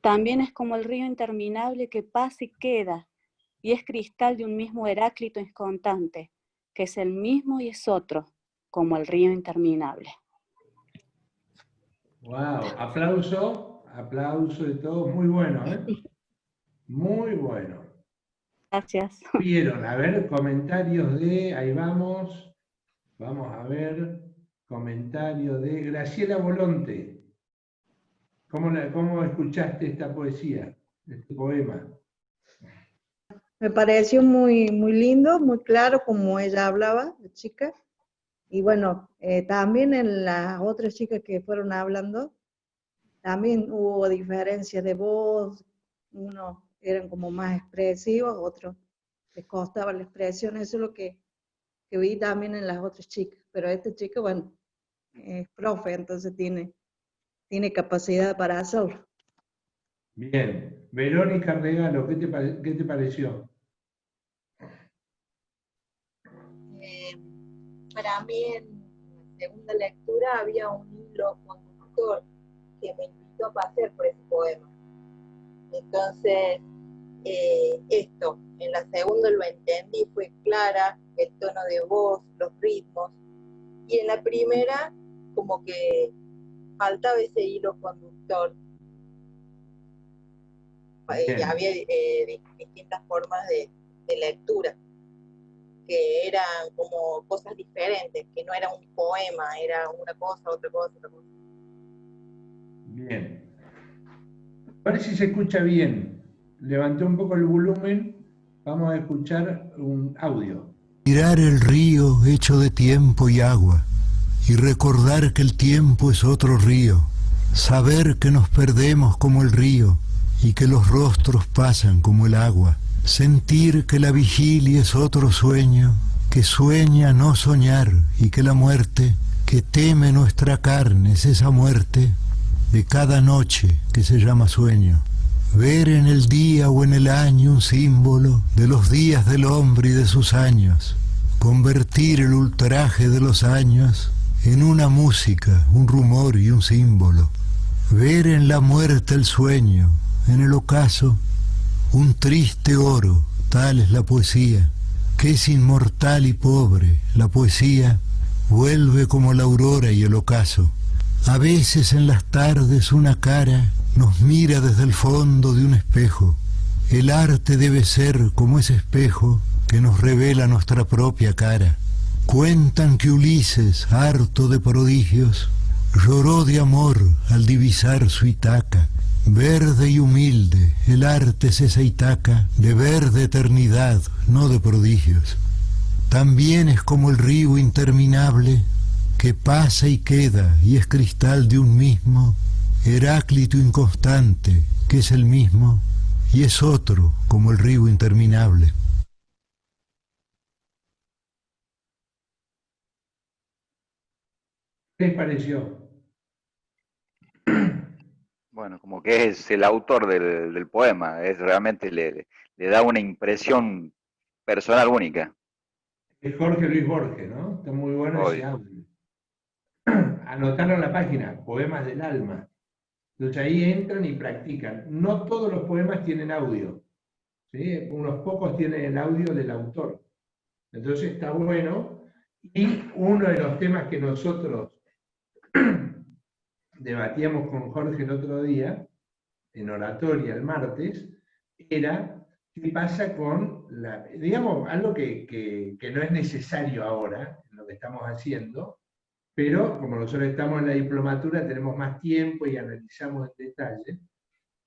También es como el río interminable que pasa y queda, y es cristal de un mismo Heráclito inconstante, que es el mismo y es otro, como el río interminable. Wow, aplauso de todos, muy bueno, ¿eh? Muy bueno. Gracias. Vieron, a ver, comentarios ahí vamos a ver, comentario de Graciela Volonte. ¿Cómo escuchaste esta poesía, este poema? Me pareció muy lindo, muy claro como ella hablaba, la chica. Y bueno, también en las otras chicas que fueron hablando, también hubo diferencias de voz, unos eran como más expresivos, otros les costaba la expresión, eso es lo que vi también en las otras chicas. Pero esta chica, bueno, es profe, entonces tiene capacidad para hacerlo. Bien, Verónica Regalo, ¿qué te pareció? Para mí en la segunda lectura había un hilo conductor que me invitó a pasar por ese poema. Entonces, esto, en la segunda lo entendí, fue clara, el tono de voz, los ritmos, y en la primera como que faltaba ese hilo conductor. Y había distintas formas de lectura, que eran como cosas diferentes, que no era un poema, era una cosa, otra cosa, otra cosa. Bien. A ver si se escucha bien. Levanté un poco el volumen, vamos a escuchar un audio. Mirar el río hecho de tiempo y agua, y recordar que el tiempo es otro río, saber que nos perdemos como el río, y que los rostros pasan como el agua, sentir que la vigilia es otro sueño, que sueña no soñar, y que la muerte que teme nuestra carne es esa muerte de cada noche que se llama sueño. Ver en el día o en el año un símbolo de los días del hombre y de sus años, convertir el ultraje de los años en una música, un rumor y un símbolo. Ver en la muerte el sueño, en el ocaso un triste oro, tal es la poesía, que es inmortal y pobre. La poesía vuelve como la aurora y el ocaso. A veces en las tardes una cara nos mira desde el fondo de un espejo. El arte debe ser como ese espejo que nos revela nuestra propia cara. Cuentan que Ulises, harto de prodigios, lloró de amor al divisar su Ítaca. Verde y humilde, el arte es esa Ítaca de verde eternidad, no de prodigios. También es como el río interminable que pasa y queda y es cristal de un mismo, Heráclito inconstante, que es el mismo y es otro como el río interminable. ¿Qué les pareció? Bueno, como que es el autor del poema, es realmente le da una impresión personal única. Es Jorge Luis Borges, ¿no? Está muy bueno ese Obvio. audio. anotaron la página, Poemas del Alma. Entonces ahí entran y practican. No todos los poemas tienen audio, ¿sí? Unos pocos tienen el audio del autor. Entonces está bueno. Y uno de los temas que nosotros debatíamos con Jorge el otro día, en oratoria el martes, era qué pasa con, digamos, algo que no es necesario ahora, en lo que estamos haciendo, pero como nosotros estamos en la diplomatura, tenemos más tiempo y analizamos en detalle.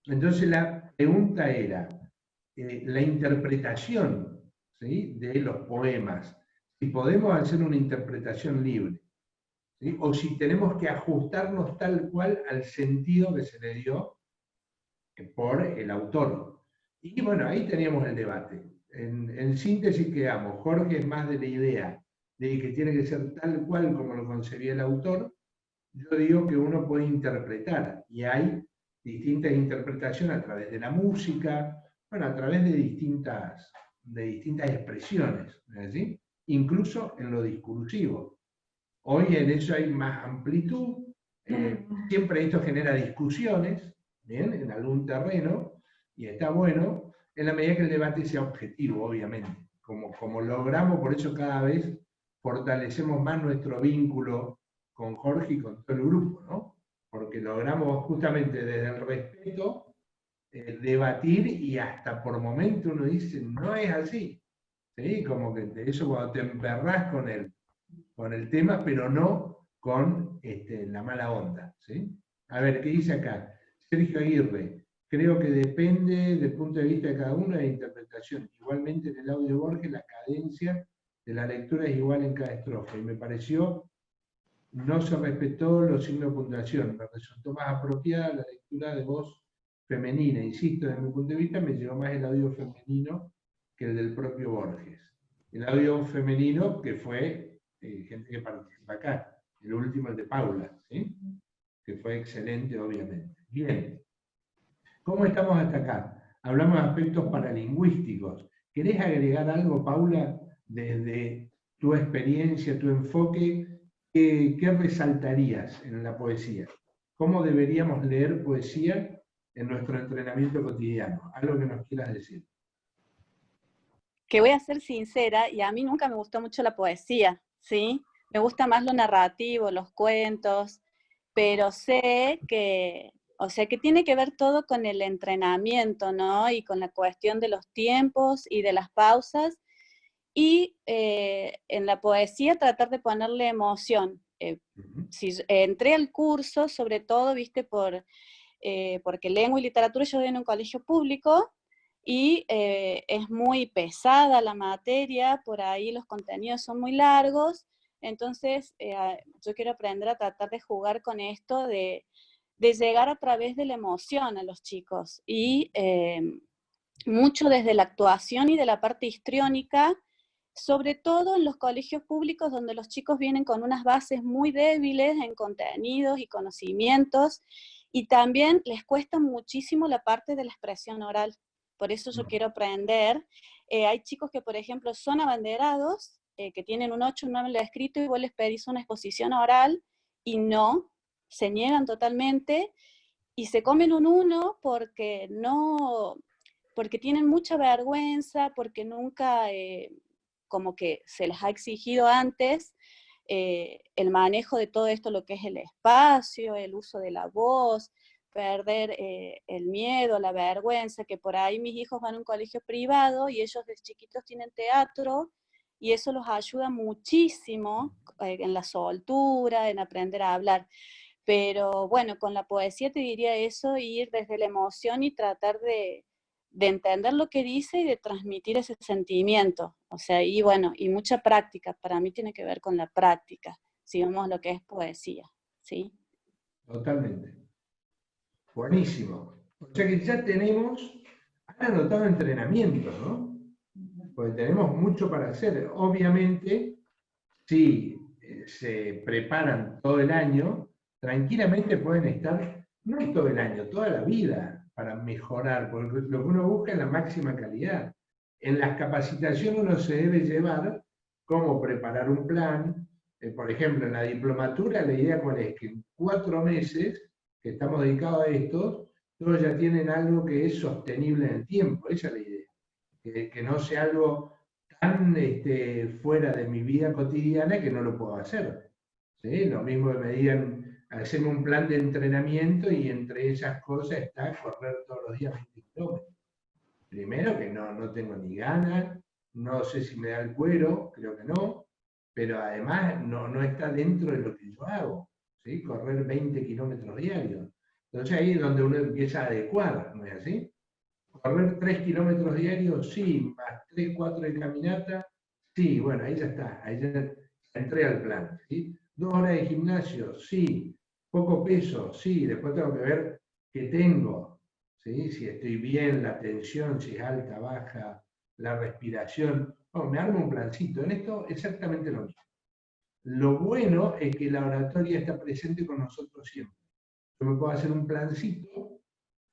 Entonces la pregunta era, la interpretación, ¿sí?, de los poemas, si podemos hacer una interpretación libre, ¿sí?, o si tenemos que ajustarnos tal cual al sentido que se le dio por el autor. Y bueno, ahí teníamos el debate. En síntesis quedamos, Jorge es más de la idea de que tiene que ser tal cual como lo concebía el autor. Yo digo que uno puede interpretar, y hay distintas interpretaciones a través de la música, bueno, a través de distintas expresiones, ¿sí?, incluso en lo discursivo. Hoy en eso hay más amplitud, siempre esto genera discusiones, ¿bien?, en algún terreno, y está bueno, en la medida que el debate sea objetivo, obviamente. Como logramos, por eso cada vez fortalecemos más nuestro vínculo con Jorge y con todo el grupo, ¿no? Porque logramos justamente desde el respeto debatir, y hasta por momento uno dice, no es así, ¿sí? Como que eso cuando te emperrás con el tema, pero no con la mala onda, ¿sí? A ver, ¿qué dice acá? Sergio Aguirre, creo que depende del punto de vista de cada uno de la interpretación. Igualmente en el audio Borges la cadencia de la lectura es igual en cada estrofa, y me pareció no se respetó los signos de puntuación, me resultó más apropiada la lectura de voz femenina. Insisto, desde mi punto de vista me llegó más el audio femenino que el del propio Borges. El audio femenino que fue gente que participa acá, el último, el de Paula, ¿sí?, que fue excelente, obviamente. Bien, ¿cómo estamos hasta acá? Hablamos de aspectos paralingüísticos. ¿Querés agregar algo, Paula, desde tu experiencia, tu enfoque? ¿Qué resaltarías en la poesía? ¿Cómo deberíamos leer poesía en nuestro entrenamiento cotidiano? Algo que nos quieras decir. Que voy a ser sincera, y a mí nunca me gustó mucho la poesía, ¿sí? Me gusta más lo narrativo, los cuentos, pero sé que, o sea, que tiene que ver todo con el entrenamiento, ¿no? Y con la cuestión de los tiempos y de las pausas, y en la poesía tratar de ponerle emoción. Si entré al curso, sobre todo, viste, porque lengua y literatura yo doy en un colegio público, y es muy pesada la materia, por ahí los contenidos son muy largos, entonces yo quiero aprender a tratar de jugar con esto, de llegar a través de la emoción a los chicos, y mucho desde la actuación y de la parte histriónica, sobre todo en los colegios públicos donde los chicos vienen con unas bases muy débiles en contenidos y conocimientos, y también les cuesta muchísimo la parte de la expresión oral. Por eso yo quiero aprender. Hay chicos que, por ejemplo, son abanderados, que tienen un 8, un 9 en lo escrito, y vos les pedís una exposición oral, y no, se niegan totalmente, y se comen un 1 porque tienen mucha vergüenza, porque nunca como que se les ha exigido antes el manejo de todo esto, lo que es el espacio, el uso de la voz, perder el miedo, la vergüenza, que por ahí mis hijos van a un colegio privado y ellos desde chiquitos tienen teatro, y eso los ayuda muchísimo en la soltura, en aprender a hablar. Pero bueno, con la poesía te diría eso, ir desde la emoción y tratar de entender lo que dice y de transmitir ese sentimiento. O sea, y bueno, y mucha práctica. Para mí tiene que ver con la práctica, si vemos lo que es poesía, ¿sí? Totalmente. Buenísimo. O sea que ya tenemos, han anotado entrenamientos, ¿no? Porque tenemos mucho para hacer. Obviamente, si se preparan todo el año, tranquilamente pueden estar, no todo el año, toda la vida, para mejorar, porque lo que uno busca es la máxima calidad. En las capacitaciones uno se debe llevar cómo preparar un plan, por ejemplo, en la diplomatura, la idea cuál es, que en 4 meses que estamos dedicados a esto, todos ya tienen algo que es sostenible en el tiempo, esa es la idea. Que no sea algo tan fuera de mi vida cotidiana que no lo puedo hacer. ¿Sí? Lo mismo que me digan, hacerme un plan de entrenamiento y entre esas cosas está correr todos los días 20 kilómetros. Primero que no tengo ni ganas, no sé si me da el cuero, creo que no, pero además no está dentro de lo que yo hago, ¿sí? Correr 20 kilómetros diarios. Entonces ahí es donde uno empieza a adecuar, ¿no es así? Correr 3 kilómetros diarios, sí, más 3, 4 de caminata, sí, bueno, ahí ya está, ahí ya entré al plan, ¿sí? 2 horas de gimnasio, sí, poco peso, sí, después tengo que ver qué tengo, ¿sí? Si estoy bien, la tensión, si es alta, baja, la respiración. Bueno, me armo un plancito, en esto exactamente lo mismo. Lo bueno es que la oratoria está presente con nosotros siempre. Yo me puedo hacer un plancito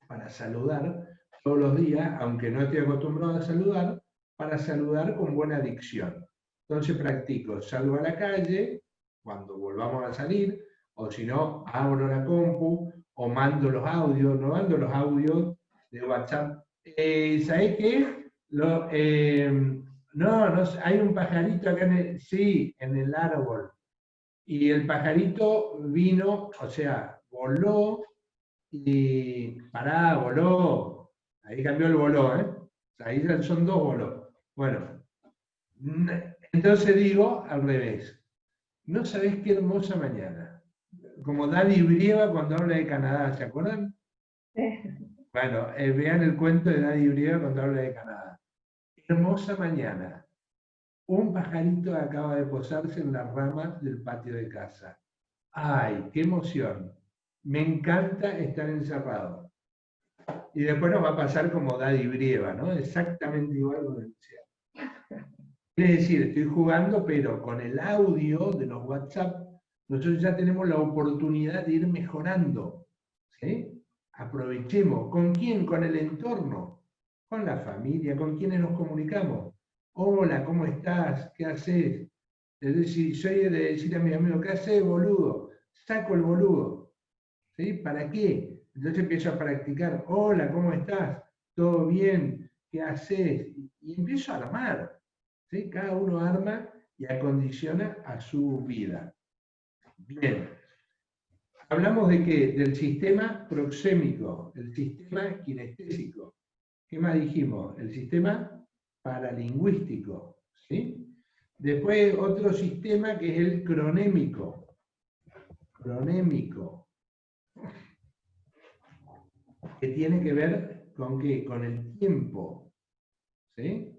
para saludar todos los días, aunque no estoy acostumbrado a saludar, para saludar con buena dicción. Entonces practico, salgo a la calle, cuando volvamos a salir, o si no, abro la compu, o mando los audios, no mando los audios de WhatsApp. ¿Sabés qué? No, hay un pajarito acá en el árbol. Y el pajarito vino, o sea, voló, y voló. Ahí cambió el voló, ¿eh? Ahí son 2 voló. Bueno, entonces digo al revés. No sabés qué hermosa mañana. Como Daddy Brieva cuando habla de Canadá, ¿se acuerdan? Bueno, vean el cuento de Daddy Brieva cuando habla de Canadá. Hermosa mañana. Un pajarito acaba de posarse en las ramas del patio de casa. ¡Ay, qué emoción! Me encanta estar encerrado. Y después nos va a pasar como Daddy Brieva, ¿no? Exactamente igual como decía. Quiere decir, estoy jugando, pero con el audio de los WhatsApp, nosotros ya tenemos la oportunidad de ir mejorando. ¿Sí? Aprovechemos. ¿Con quién? Con el entorno. Con la familia, con quienes nos comunicamos. Hola, ¿cómo estás? ¿Qué haces? Es decir, soy de decir a mi amigo, ¿qué haces, boludo? Saco el boludo. ¿Sí? ¿Para qué? Entonces empiezo a practicar, hola, ¿cómo estás? ¿Todo bien? ¿Qué haces? Y empiezo a armar. ¿Sí? Cada uno arma y acondiciona a su vida. Bien. Hablamos de qué? Del sistema proxémico, el sistema kinestésico. ¿Qué más dijimos? El sistema paralingüístico. ¿Sí? Después otro sistema que es el cronémico. Cronémico. Que tiene que ver con qué? Con el tiempo. ¿Sí?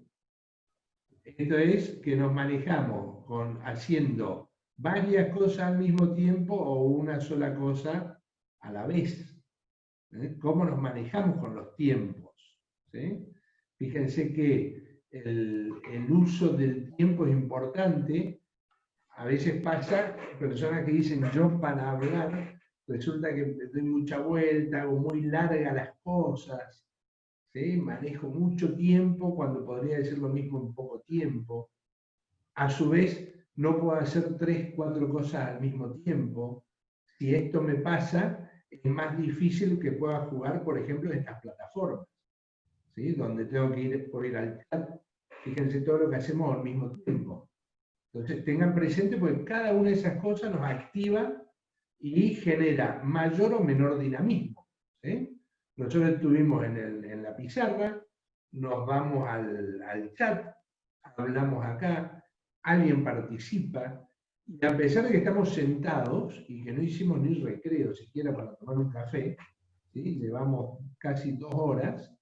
Esto es que nos manejamos haciendo varias cosas al mismo tiempo o una sola cosa a la vez. ¿Cómo nos manejamos con los tiempos? ¿Sí? Fíjense que el uso del tiempo es importante. A veces pasa, personas que dicen yo para hablar, resulta que doy mucha vuelta, hago muy largas las cosas. ¿Sí? Manejo mucho tiempo cuando podría decir lo mismo en poco tiempo. A su vez, no puedo hacer 3, 4 cosas al mismo tiempo. Si esto me pasa, es más difícil que pueda jugar, por ejemplo, en estas plataformas, ¿sí? Donde tengo que ir al chat. Fíjense todo lo que hacemos al mismo tiempo. Entonces, tengan presente porque cada una de esas cosas nos activa y genera mayor o menor dinamismo. ¿Sí? Nosotros estuvimos en la pizarra, nos vamos al chat, hablamos acá, alguien participa, y a pesar de que estamos sentados y que no hicimos ni recreo siquiera para tomar un café, ¿sí? Llevamos casi 2 horas,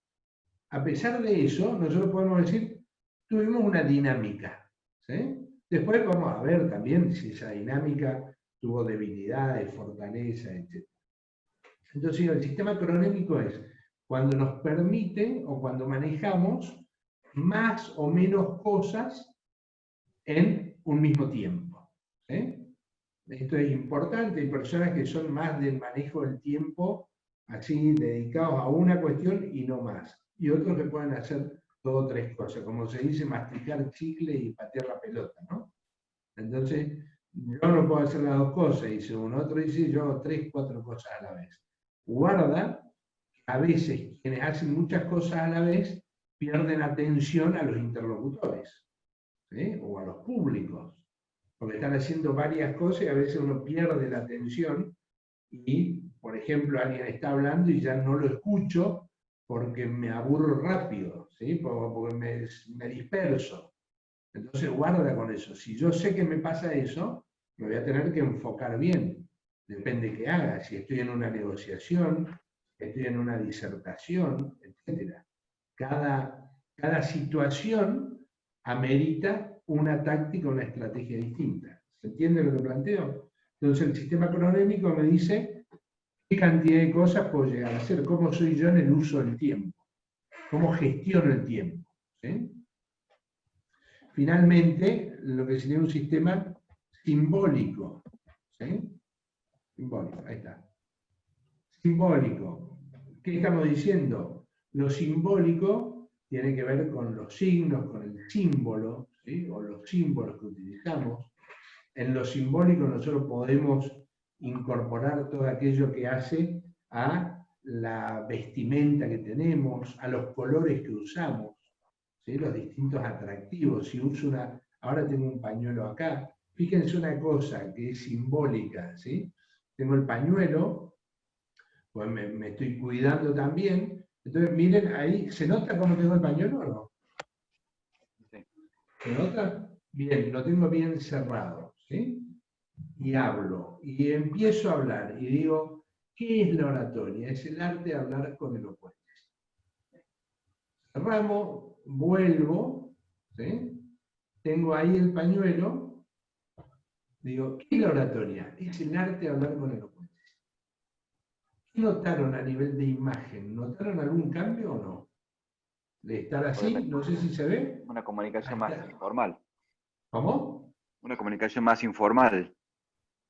a pesar de eso, nosotros podemos decir, tuvimos una dinámica. ¿Sí? Después vamos a ver también si esa dinámica tuvo debilidades, fortaleza, etc. Entonces, el sistema cronémico es cuando nos permite o cuando manejamos más o menos cosas en un mismo tiempo. ¿Sí? Esto es importante, hay personas que son más del manejo del tiempo, así dedicados a una cuestión y no más. Y otros que pueden hacer 2 o 3 cosas, como se dice, masticar chicle y patear la pelota, ¿no? Entonces, yo no puedo hacer las dos cosas, y según otro dice, yo hago 3, 4 cosas a la vez. Guarda, a veces quienes hacen muchas cosas a la vez pierden atención a los interlocutores, ¿sí? O a los públicos, porque están haciendo varias cosas y a veces uno pierde la atención y, por ejemplo, alguien está hablando y ya no lo escucho porque me aburro rápido, ¿sí? Porque me disperso. Entonces guarda con eso. Si yo sé que me pasa eso, me voy a tener que enfocar bien. Depende qué haga. Si estoy en una negociación, si estoy en una disertación, etc. Cada situación amerita una táctica, una estrategia distinta. ¿Se entiende lo que planteo? Entonces el sistema cronémico me dice qué cantidad de cosas puedo llegar a hacer, cómo soy yo en el uso del tiempo, cómo gestiono el tiempo, ¿sí? Finalmente, lo que sería un sistema simbólico, ¿sí? Simbólico, ahí está. Simbólico. ¿Qué estamos diciendo? Lo simbólico tiene que ver con los signos, con el símbolo, ¿sí? O los símbolos que utilizamos. En lo simbólico nosotros podemos incorporar todo aquello que hace a la vestimenta que tenemos, a los colores que usamos, ¿sí? Los distintos atractivos. Si uso ahora tengo un pañuelo acá, fíjense una cosa que es simbólica, ¿sí? Tengo el pañuelo, pues me estoy cuidando también. Entonces, miren, ahí, ¿se nota cómo tengo el pañuelo o no? Sí. ¿Se nota? Bien, lo tengo bien cerrado, ¿sí? Y hablo, y empiezo a hablar, y digo, ¿qué es la oratoria? Es el arte de hablar con elocuencia. Cerramos, vuelvo, ¿sí? Tengo ahí el pañuelo, digo, ¿qué es la oratoria? Es el arte de hablar con elocuencia. ¿Qué notaron a nivel de imagen? ¿Notaron algún cambio o no? De estar así, no sé si se ve. Una comunicación más informal. ¿Cómo? Una comunicación más informal.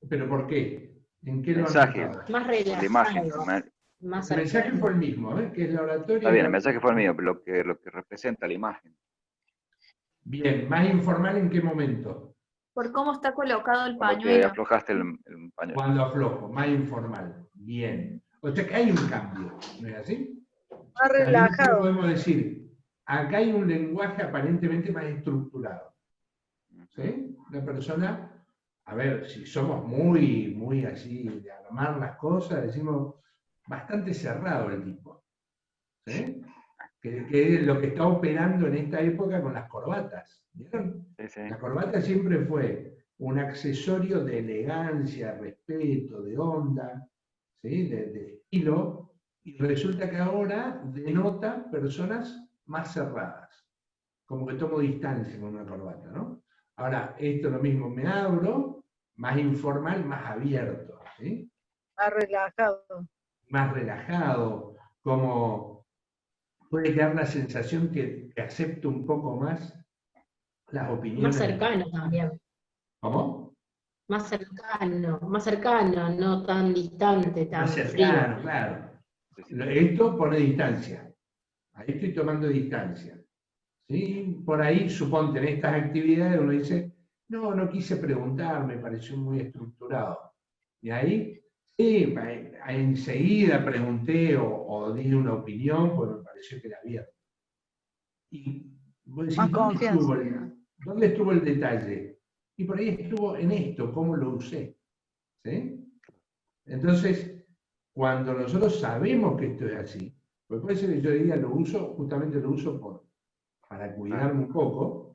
¿Pero por qué? ¿En qué Mensaje, lo han notado? Más la imagen. relajado, más El mensaje cercano. fue el mismo, ¿eh? Que es la oratoria. Está bien, el mensaje fue el mío, pero lo que representa la imagen. Bien, ¿más informal en qué momento? Por cómo está colocado el Cuando te pañuelo. aflojaste el pañuelo. Cuando aflojo, más informal. Bien. O sea que hay un cambio, ¿no es así? Más También relajado. podemos decir, acá hay un lenguaje aparentemente más estructurado. ¿Sí? Una persona, a ver, si somos muy así, de armar las cosas, decimos, bastante cerrado el tipo. ¿Sí? Que es lo que está operando en esta época con las corbatas. ¿Vieron? Sí, sí. La corbata siempre fue un accesorio de elegancia, respeto, de onda, ¿sí? de estilo, y resulta que ahora denota personas más cerradas, como que tomo distancia con una corbata, ¿no? Ahora, esto lo mismo, me abro, más informal, más abierto, ¿sí? Más relajado. Más relajado, como puede quedar la sensación que acepto un poco más las opiniones. Más cercano también. ¿Cómo? Más cercano, no tan distante, tan Más frío. cercano, claro. Esto pone distancia. Ahí estoy tomando distancia. ¿Sí? Por ahí, suponte, en estas actividades uno dice, no quise preguntar, me pareció muy estructurado. Y ahí, sí, enseguida pregunté o di una opinión, porque me pareció que era abierto. Y vos decís, Más ¿dónde confianza. ¿dónde estuvo el detalle? Y por ahí estuvo en esto, cómo lo usé. ¿Sí? Entonces, cuando nosotros sabemos que esto es así, pues puede ser que yo diga, justamente lo uso para cuidarme un poco,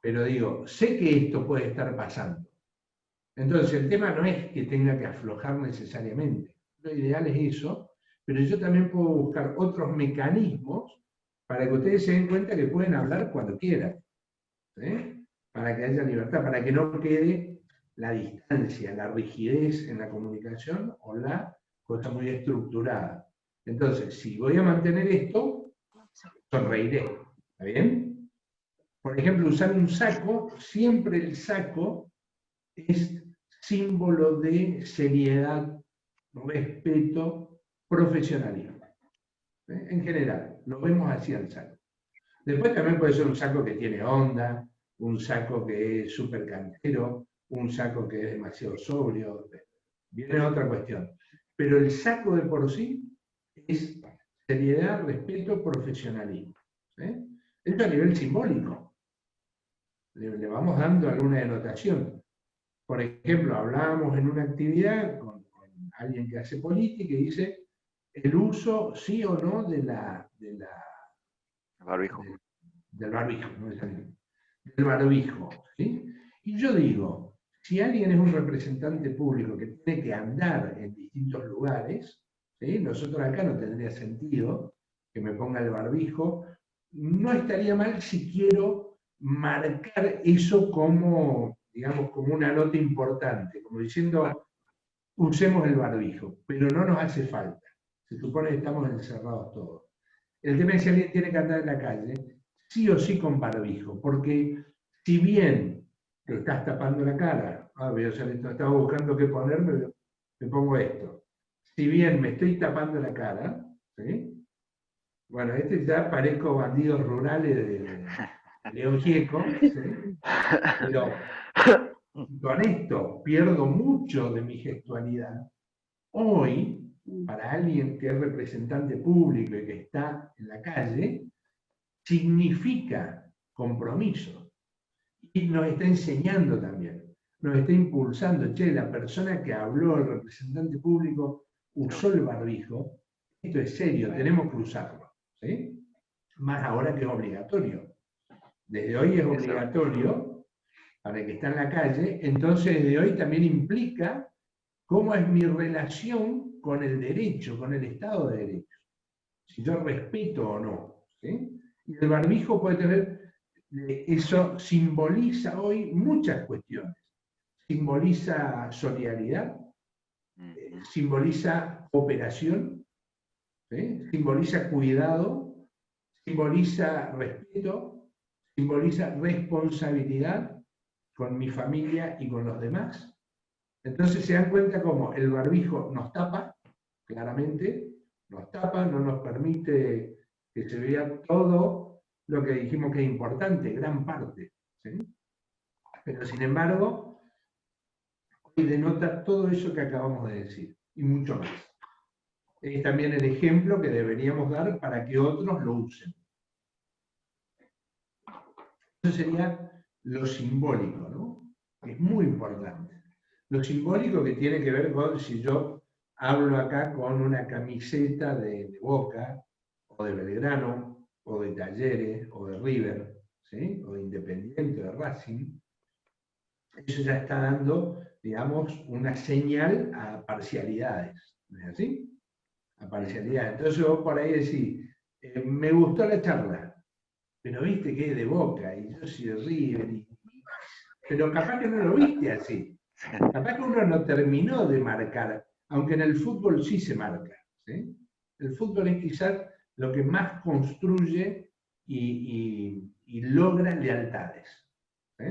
pero digo, sé que esto puede estar pasando. Entonces, el tema no es que tenga que aflojar necesariamente. Lo ideal es eso, pero yo también puedo buscar otros mecanismos para que ustedes se den cuenta que pueden hablar cuando quieran. ¿Sí? Para que haya libertad, para que no quede la distancia, la rigidez en la comunicación o la cosa muy estructurada. Entonces, si voy a mantener esto, sonreiré. ¿Está bien? Por ejemplo, usar un saco, siempre el saco es símbolo de seriedad, respeto, profesionalismo. En general, lo vemos así al saco. Después también puede ser un saco que tiene onda, un saco que es súper cantero, un saco que es demasiado sobrio, viene otra cuestión. Pero el saco de por sí es seriedad, respeto, profesionalismo. ¿Sí? Esto a nivel simbólico. Le vamos dando alguna denotación. Por ejemplo, hablábamos en una actividad con alguien que hace política y dice el uso, sí o no, barbijo. Del barbijo, ¿no? Del barbijo, ¿sí? Y yo digo, si alguien es un representante público que tiene que andar en distintos lugares, ¿sí? Nosotros acá no tendría sentido que me ponga el barbijo. No estaría mal si quiero marcar eso como, digamos, como una nota importante, como diciendo, usemos el barbijo, pero no nos hace falta. Se supone que estamos encerrados todos. El tema es si alguien tiene que andar en la calle, sí o sí con barbijo, porque si bien te estás tapando la cara, estaba buscando qué ponerme, me pongo esto. Si bien me estoy tapando la cara, ¿sí? Bueno, ya parezco bandidos rurales de León Gieco, ¿sí? Pero con esto pierdo mucho de mi gestualidad. Hoy, para alguien que es representante público y que está en la calle, significa compromiso. Y nos está enseñando también, nos está impulsando. Che, la persona que habló, el representante público, usó el barbijo. Esto es serio, tenemos que usarlo. ¿Sí? Más ahora que es obligatorio. Desde hoy es obligatorio para el que está en la calle, entonces desde hoy también implica cómo es mi relación con el derecho, con el Estado de Derecho. Si yo respeto o no. ¿Sí? Y el barbijo puede tener, eso simboliza hoy muchas cuestiones. Simboliza solidaridad, simboliza cooperación, ¿sí? Simboliza cuidado, simboliza respeto, simboliza responsabilidad con mi familia y con los demás. Entonces se dan cuenta cómo el barbijo nos tapa, claramente, nos tapa, no nos permite que se vea todo lo que dijimos que es importante, gran parte. ¿Sí? Pero sin embargo, hoy denota todo eso que acabamos de decir, y mucho más. Es también el ejemplo que deberíamos dar para que otros lo usen. Eso sería lo simbólico, ¿no? Es muy importante. Lo simbólico que tiene que ver con si yo hablo acá con una camiseta de Boca, o de Belgrano, o de Talleres, o de River, ¿sí? O de Independiente, de Racing, eso ya está dando, digamos, una señal a parcialidades, ¿no es así? A parcialidades. Entonces vos por ahí decís, me gustó la charla, pero viste que es de Boca, y yo soy de River, pero capaz que no lo viste así. Capaz que uno no terminó de marcar, aunque en el fútbol sí se marca. ¿Sí? El fútbol es quizás lo que más construye y logra lealtades. ¿Sí?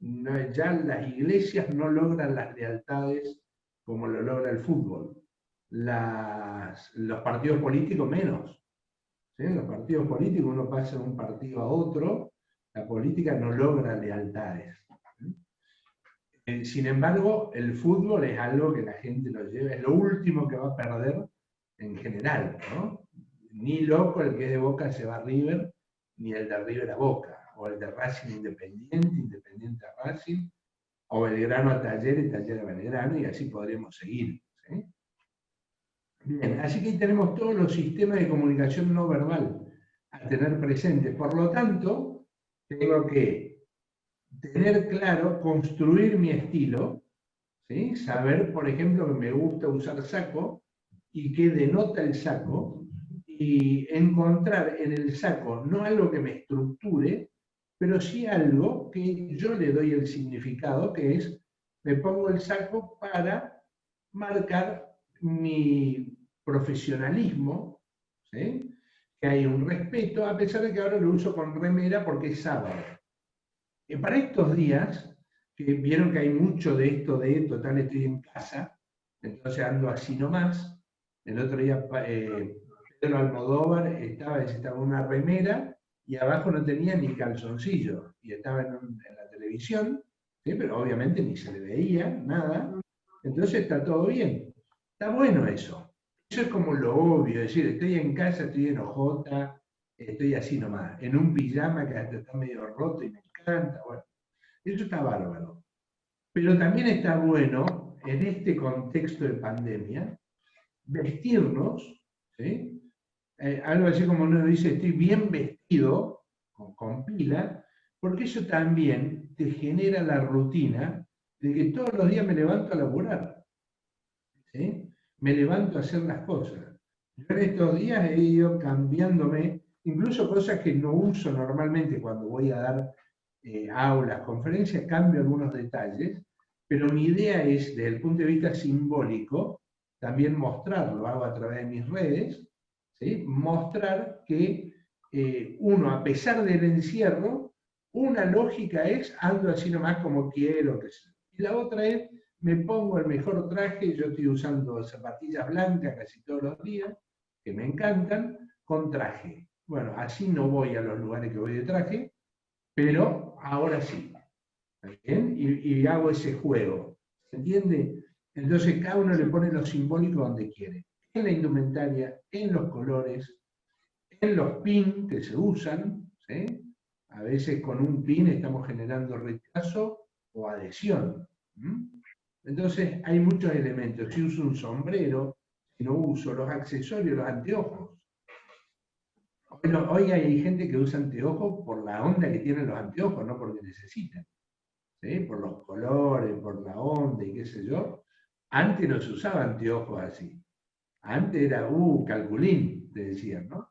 No, ya las iglesias no logran las lealtades como lo logra el fútbol. Los partidos políticos menos. ¿Sí? Los partidos políticos, uno pasa de un partido a otro, la política no logra lealtades. Sin embargo, el fútbol es algo que la gente lo lleva, es lo último que va a perder en general, ¿no? Ni loco el que es de Boca se va a River, ni el de River a Boca, o el de Racing Independiente, Independiente a Racing, o Belgrano a Talleres, Taller a Belgrano, y así podríamos seguir. ¿Sí? Bien, así que tenemos todos los sistemas de comunicación no verbal a tener presentes. Por lo tanto, tengo que tener claro, construir mi estilo, ¿sí? Saber, por ejemplo, que me gusta usar saco y que denota el saco, y encontrar en el saco no algo que me estructure, pero sí algo que yo le doy el significado, que es, me pongo el saco para marcar mi profesionalismo, ¿sí? Que hay un respeto, a pesar de que ahora lo uso con remera porque es sábado. Para estos días, que vieron que hay mucho de esto de, total estoy en casa, entonces ando así nomás. El otro día Pedro Almodóvar estaba en una remera y abajo no tenía ni calzoncillo, y estaba en la televisión, ¿sí? Pero obviamente ni se le veía nada, entonces está todo bien. Está bueno eso. Eso es como lo obvio, es decir, estoy en casa, estoy en ojota, estoy así nomás, en un pijama que hasta está medio roto y me encanta, bueno, eso está bárbaro. Pero también está bueno, en este contexto de pandemia, vestirnos, ¿sí? Algo así como uno dice, estoy bien vestido, con pila, porque eso también te genera la rutina de que todos los días me levanto a laburar, ¿sí? Me levanto a hacer las cosas. Yo en estos días he ido cambiándome, incluso cosas que no uso normalmente cuando voy a dar aulas, conferencias, cambio algunos detalles, pero mi idea es, desde el punto de vista simbólico, también mostrarlo, lo hago a través de mis redes, ¿sí? Mostrar que uno, a pesar del encierro, una lógica es ando así nomás como quiero, que sea. Y la otra es me pongo el mejor traje, yo estoy usando zapatillas blancas casi todos los días, que me encantan, con traje. Bueno, así no voy a los lugares que voy de traje, pero ahora sí. ¿Está bien? Y hago ese juego. ¿Se entiende? Entonces cada uno le pone lo simbólico donde quiere. En la indumentaria, en los colores, en los pins que se usan, ¿sí? A veces con un pin estamos generando rechazo o adhesión. Entonces hay muchos elementos. Si uso un sombrero, si no uso los accesorios, los anteojos. Bueno, hoy hay gente que usa anteojos por la onda que tienen los anteojos, no porque necesitan. ¿Sí? Por los colores, por la onda y qué sé yo. Antes no se usaba anteojos así. Antes era, calculín, te decían, ¿no?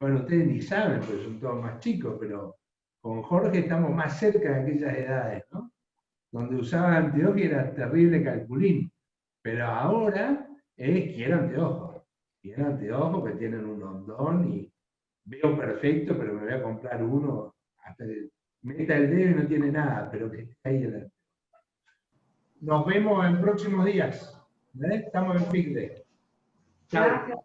Bueno, ustedes ni saben, porque son todos más chicos, pero con Jorge estamos más cerca de aquellas edades, ¿no? Donde usaban anteojos y era terrible calculín. Pero ahora quiero anteojos. Quiero anteojos que tienen un hondón y veo perfecto, pero me voy a comprar uno hasta que meta el dedo y no tiene nada, pero que esté ahí. Nos vemos en próximos días. Estamos en FICDE. Chao.